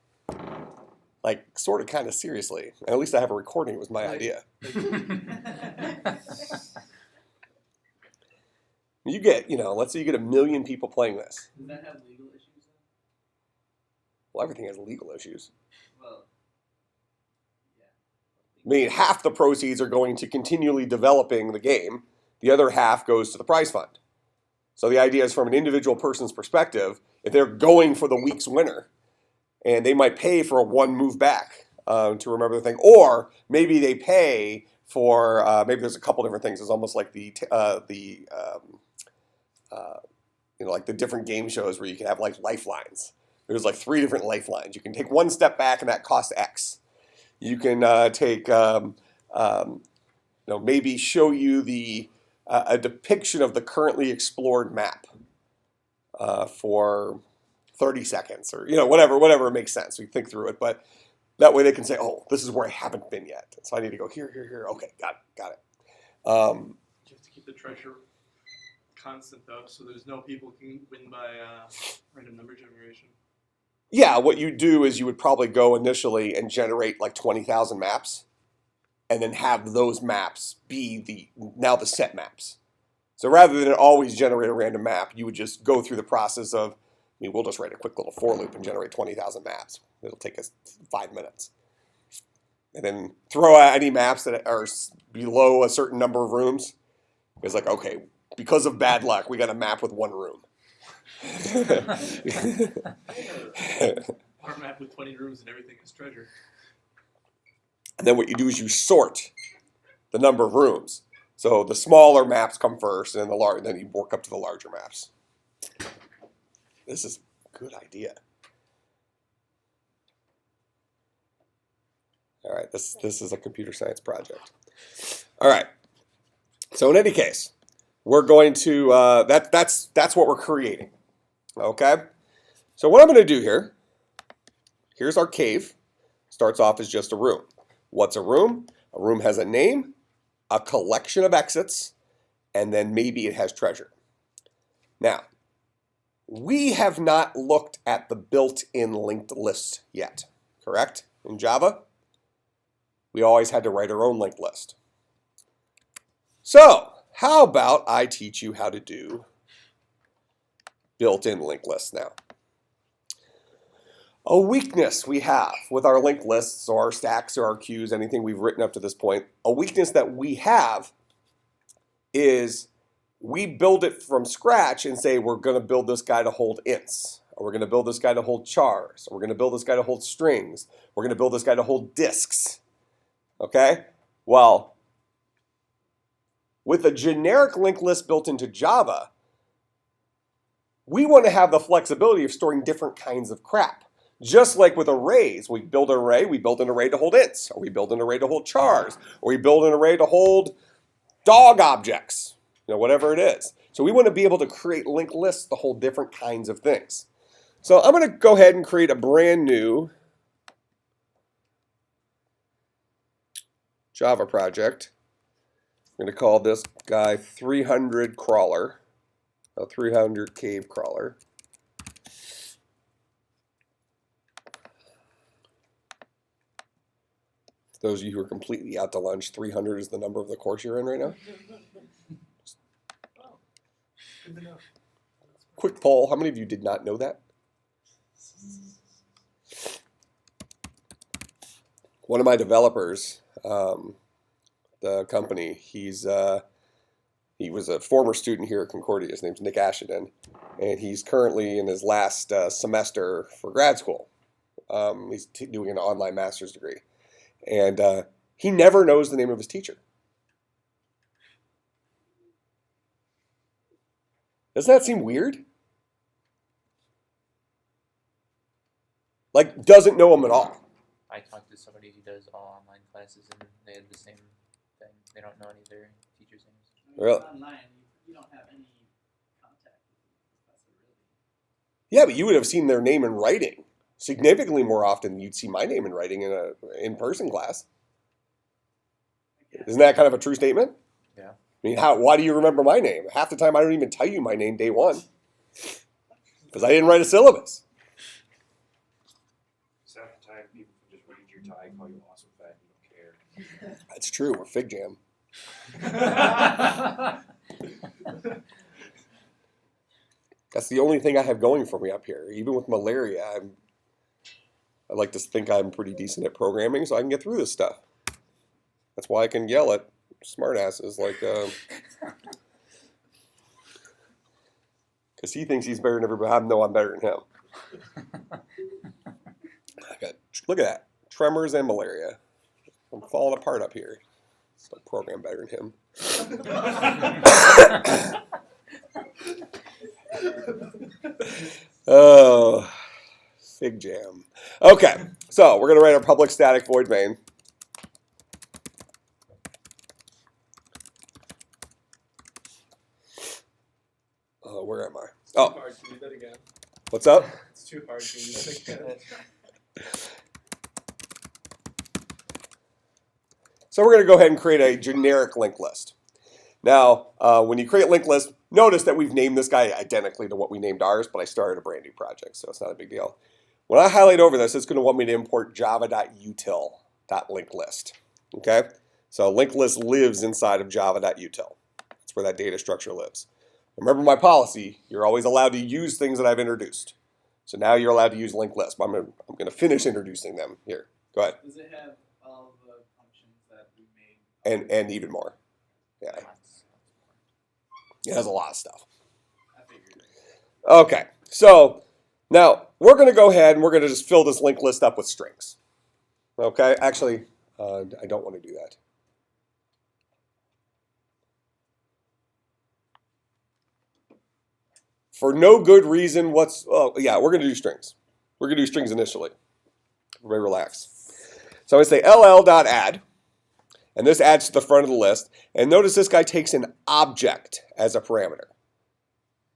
Like, sort of, kind of seriously. And at least I have a recording. It was my idea. You get, let's say you get 1 million people playing this. Does that have legal issues though? Well, everything has legal issues. Well, yeah. I mean, half the proceeds are going to continually developing the game. The other half goes to the prize fund. So the idea is from an individual person's perspective, if they're going for the week's winner, and they might pay for a 1 move back to remember the thing, or maybe they pay for maybe there's a couple different things. It's almost like like the different game shows where you can have like lifelines. There's like 3 different lifelines. You can take 1 step back, and that costs X. You can take maybe show you a depiction of the currently explored map for 30 seconds or, whatever makes sense. We think through it, but that way they can say, oh, this is where I haven't been yet. So I need to go here, here, here. Okay, got it. You have to keep the treasure constant though, so there's no people can win by random number generation. Yeah, what you do is you would probably go initially and generate like 20,000 maps and then have those maps be the set maps. So rather than always generate a random map, you would just go through the process of, we'll just write a quick little for loop and generate 20,000 maps. It'll take us 5 minutes. And then throw out any maps that are below a certain number of rooms. It's like, okay, because of bad luck, we got a map with 1 room. Our map with 20 rooms and everything is treasure. And then what you do is you sort the number of rooms. So the smaller maps come first, and then you work up to the larger maps. This is a good idea. All right, this is a computer science project. All right. So in any case, we're going to, that's what we're creating. Okay? So what I'm going to do here, here's our cave. Starts off as just a room. What's a room? A room has a name, a collection of exits, and then maybe it has treasure. Now, we have not looked at the built-in linked list yet, correct? In Java, we always had to write our own linked list. So, how about I teach you how to do built-in linked lists now? A weakness we have with our linked lists or our stacks or our queues, anything we've written up to this point, a weakness that we have is we build it from scratch and say we're going to build this guy to hold ints, or we're going to build this guy to hold chars, or we're going to build this guy to hold strings, we're going to build this guy to hold disks. Okay? Well, with a generic linked list built into Java, we want to have the flexibility of storing different kinds of crap. Just like with arrays, we build an array, we build an array to hold ints, or we build an array to hold chars, or we build an array to hold dog objects, whatever it is. So we want to be able to create linked lists to hold different kinds of things. So I'm going to go ahead and create a brand new Java project. I'm going to call this guy 300 crawler, a 300 cave crawler. Those of you who are completely out to lunch, 300 is the number of the course you're in right now. Quick poll, how many of you did not know that? One of my developers, the company, he was a former student here at Concordia. His name's Nick Ashenden, and he's currently in his last semester for grad school. He's doing an online master's degree. And he never knows the name of his teacher. Doesn't that seem weird? Like, doesn't know him at all. I talked to somebody who does all online classes, and they had the same thing. They don't know any of their teachers' names. Really? It's online. You don't have any contact with the professor, really. Yeah, but you would have seen their name in writing significantly more often than you'd see my name in writing in an in-person class. Isn't that kind of a true statement? Yeah. I mean, why do you remember my name? Half the time I don't even tell you my name day one because I didn't write a syllabus. Half the time people can just read your tie, call you awesome fat, you don't care. That's true. We're Fig Jam. That's the only thing I have going for me up here. Even with malaria, I like to think I'm pretty decent at programming, so I can get through this stuff. That's why I can yell at smartasses like, because he thinks he's better than everybody. I know I'm better than him. Look at that, tremors and malaria. I'm falling apart up here. Still program better than him. Oh, Fig Jam. Okay, so we're going to write our public static void main. Where am I? Oh, Too hard to do that again. What's up? It's too hard to do that again. So we're going to go ahead and create a generic linked list. Now, when you create a linked list, notice that we've named this guy identically to what we named ours, but I started a brand new project, so it's not a big deal. When I highlight over this, it's going to want me to import java.util.linkedList. Okay? So linked list lives inside of java.util. That's where that data structure lives. Remember my policy, you're always allowed to use things that I've introduced. So now you're allowed to use linked list. I'm going to finish introducing them here. Go ahead. Does it have all of the functions that we made? And even more. Yeah. It has a lot of stuff. I figured. Okay, so now we're going to go ahead and we're going to just fill this linked list up with strings. Okay, actually, I don't want to do that. For no good reason we're going to do strings. We're going to do strings initially. Everybody relax. So I'm going to say ll.add, And this adds to the front of the list. And notice this guy takes an object as a parameter.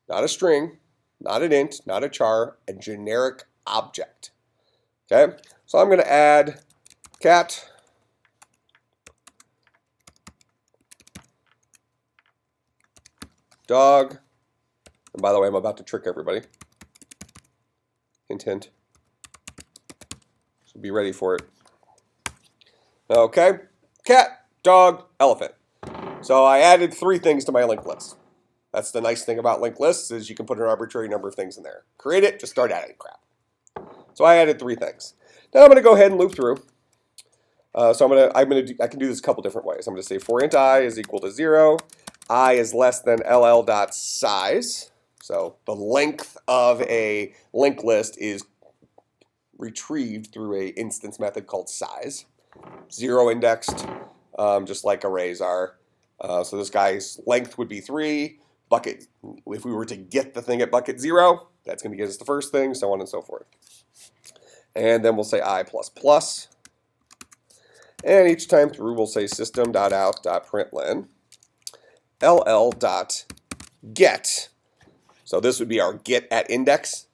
Not a string, not an int, not a char, a generic object. Okay, so I'm going to add cat dog. And by the way, I'm about to trick everybody. Hint, hint. So be ready for it. Okay, cat, dog, elephant. So I added 3 things to my linked list. That's the nice thing about linked lists is you can put an arbitrary number of things in there. Create it, just start adding crap. So I added 3 things. Now I'm going to go ahead and loop through. I can do this a couple different ways. I'm going to say for int I is equal to 0, I is less than ll.size. So the length of a linked list is retrieved through a instance method called size. 0 indexed, just like arrays are. So this guy's length would be 3. Bucket, if we were to get the thing at bucket 0, that's going to get us the first thing, so on and so forth. And then we'll say I++. And each time through, we'll say system.out.println ll.get. So this would be our get at index.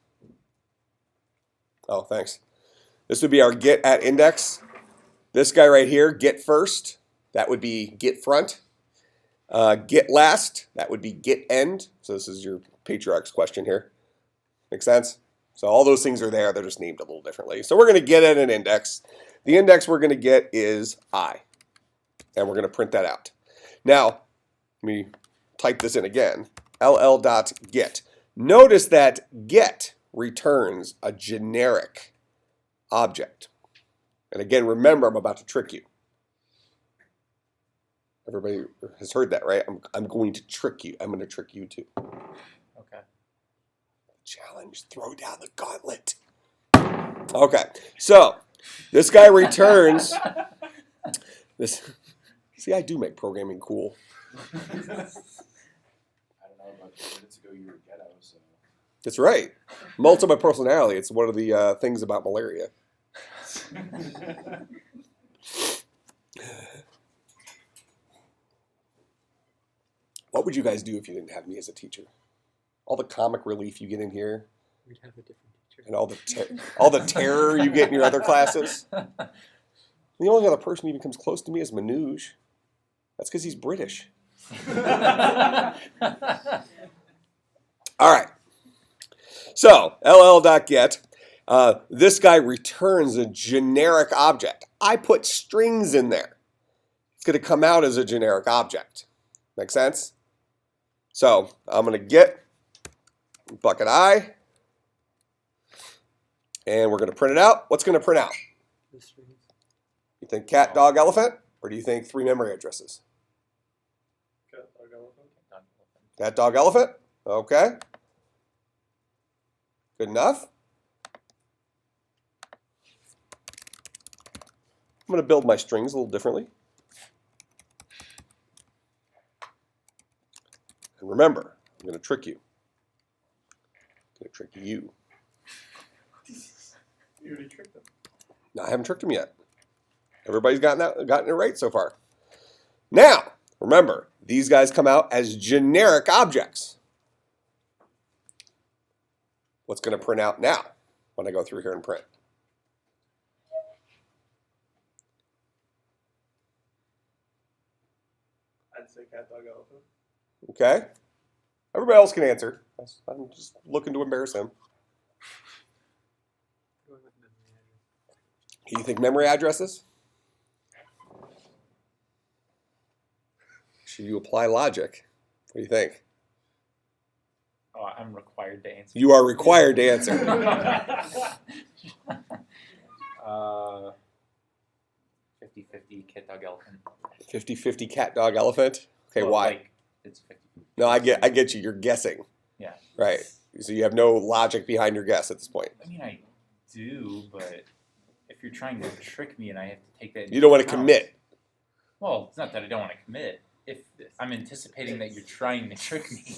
Oh, thanks. This would be our get at index. This guy right here, get first, that would be get front. Get last, that would be get end. So this is your patriarch's question here. Make sense? So all those things are there, they're just named a little differently. So we're going to get at an index. The index we're going to get is I. And we're going to print that out. Now, let me type this in again. ll.get. Notice that get returns a generic object. And again, remember, I'm about to trick you. Everybody has heard that, right? I'm going to trick you. I'm going to trick you too. Okay. Challenge, throw down the gauntlet. Okay, so this guy returns this. See, I do make programming cool. I don't know, about 2 minutes ago you were ghetto, so. That's right. Multiple personality. It's one of the things about malaria. What would you guys do if you didn't have me as a teacher? All the comic relief you get in here, We'd have a different teacher. and all the terror you get in your other classes. The only other person who even comes close to me is Manoj. That's because he's British. All right. So ll.get. This guy returns a generic object. I put strings in there. It's going to come out as a generic object. Make sense? So I'm going to get bucket I, and we're going to print it out. What's going to print out? The strings. You think cat, dog, elephant? Or do you think 3 memory addresses? Cat, dog, elephant. Cat, dog, elephant? Okay. Good enough. I'm going to build my strings a little differently. And remember, I'm going to trick you. I'm going to trick you. You already tricked them. No, I haven't tricked him yet. Everybody's gotten it right so far. Now, remember, these guys come out as generic objects. What's going to print out now when I go through here and print? I'd say cat, dog, elephant. Okay? Everybody else can answer. I'm just looking to embarrass him. Going with memory address. You think memory addresses? Should you apply logic? What do you think? Oh, I'm required to answer. You are required to answer. 50-50 cat, dog, elephant. 50-50 cat, dog, elephant? Okay, Well, why? Like, it's 50. No, I get you. You're guessing. Yeah. Right. So you have no logic behind your guess at this point. I mean, I do, but if you're trying to trick me and I have to take that into You don't want to account- commit. Well, it's not that I don't want to commit. If I'm anticipating that you're trying to trick me.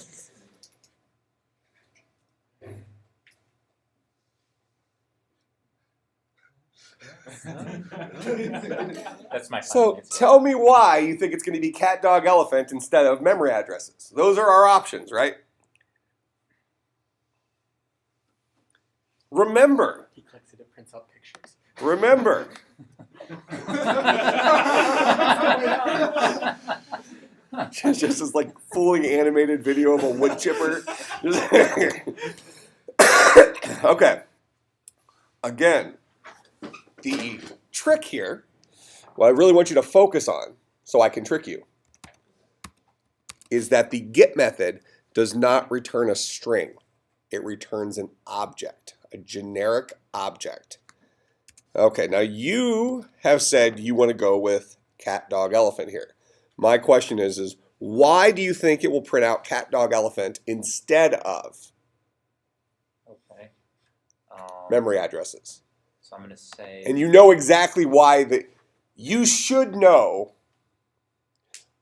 That's my final So answer. tell me why you think it's going to be cat, dog, elephant instead of memory addresses. Those are our options, right? Remember, He collects it, prints out pictures. remember. Just this like fully animated video of a wood chipper. Okay. Again, the trick here, what I really want you to focus on, so I can trick you, is that the get method does not return a string. It returns an object, a generic object. Okay, now you have said you want to go with cat, dog, elephant here. My question is why do you think it will print out cat, dog, elephant instead of Okay. memory addresses? So I'm gonna say. And you know exactly why you should know.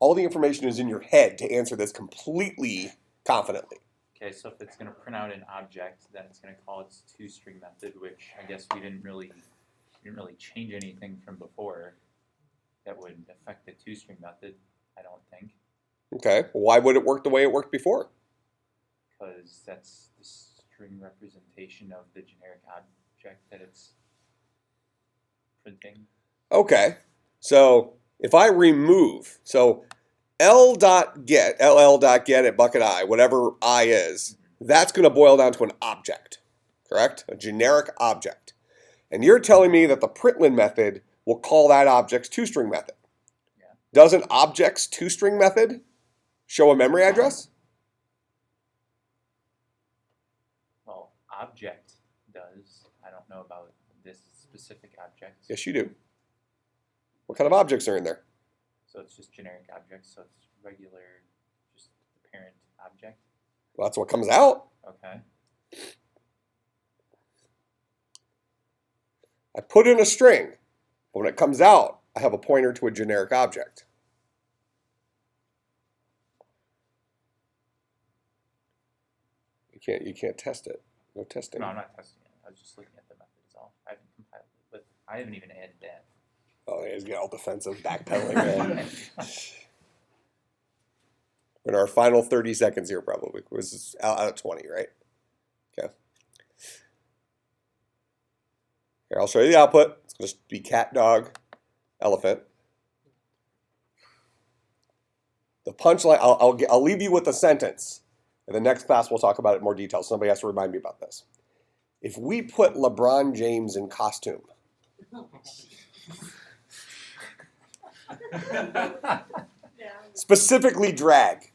All the information is in your head to answer this completely confidently. Okay, so if it's gonna print out an object, then it's gonna call its toString method, which I guess we didn't really change anything from before that would affect the toString method. I don't think, Okay, why would it work the way it worked before? because that's the string representation of the generic object that it's printing. Okay, so if I remove, so L.get at bucket I, whatever I is, that's going to boil down to an object, correct? A generic object. And you're telling me that the println method will call that object's toString method. Yeah. Doesn't object's toString method show a memory address? Well, object does. I don't know about this specific object. Yes, you do. What kind of objects are in there? So it's just generic objects. So it's regular, just the parent object. Well, that's what comes out. Okay. I put in a string, but when it comes out, I have a pointer to a generic object. You can't test it. No testing. No, I'm not testing it. I was just looking at the method is all. I haven't compiled it, but I haven't even added that. Oh, he's got all defensive, backpedaling, man. In our final 30 seconds here, probably. It was out of 20, right? Okay. Here, I'll show you the output. It's going to be cat, dog, elephant. The punchline, I'll leave you with a sentence. In the next class, we'll talk about it in more detail. Somebody has to remind me about this. If we put LeBron James in costume, specifically drag.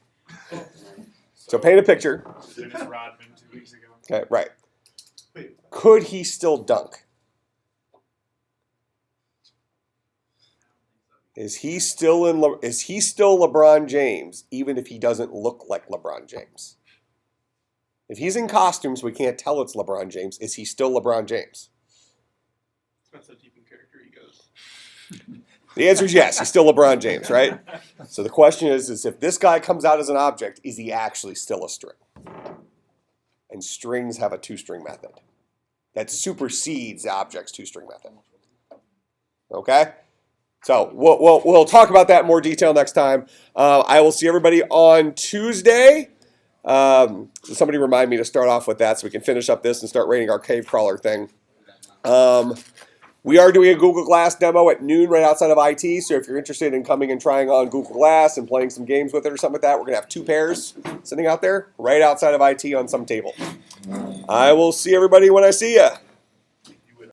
So paint a picture. Dennis Rodman 2 weeks ago. Okay, right. Could he still dunk? Is he still LeBron James, even if he doesn't look like LeBron James? If he's in costumes, we can't tell it's LeBron James. Is he still LeBron James? Depends how deep in character he goes. The answer is yes. He's still LeBron James, right? So the question is if this guy comes out as an object, is he actually still a string? And strings have a toString method that supersedes the object's toString method. Okay? So we'll talk about that in more detail next time. I will see everybody on Tuesday. So somebody remind me to start off with that so we can finish up this and start rating our cave crawler thing. We are doing a Google Glass demo at noon right outside of IT. So if you're interested in coming and trying on Google Glass and playing some games with it or something like that, we're going to have 2 pairs sitting out there right outside of IT on some table. I will see everybody when I see you.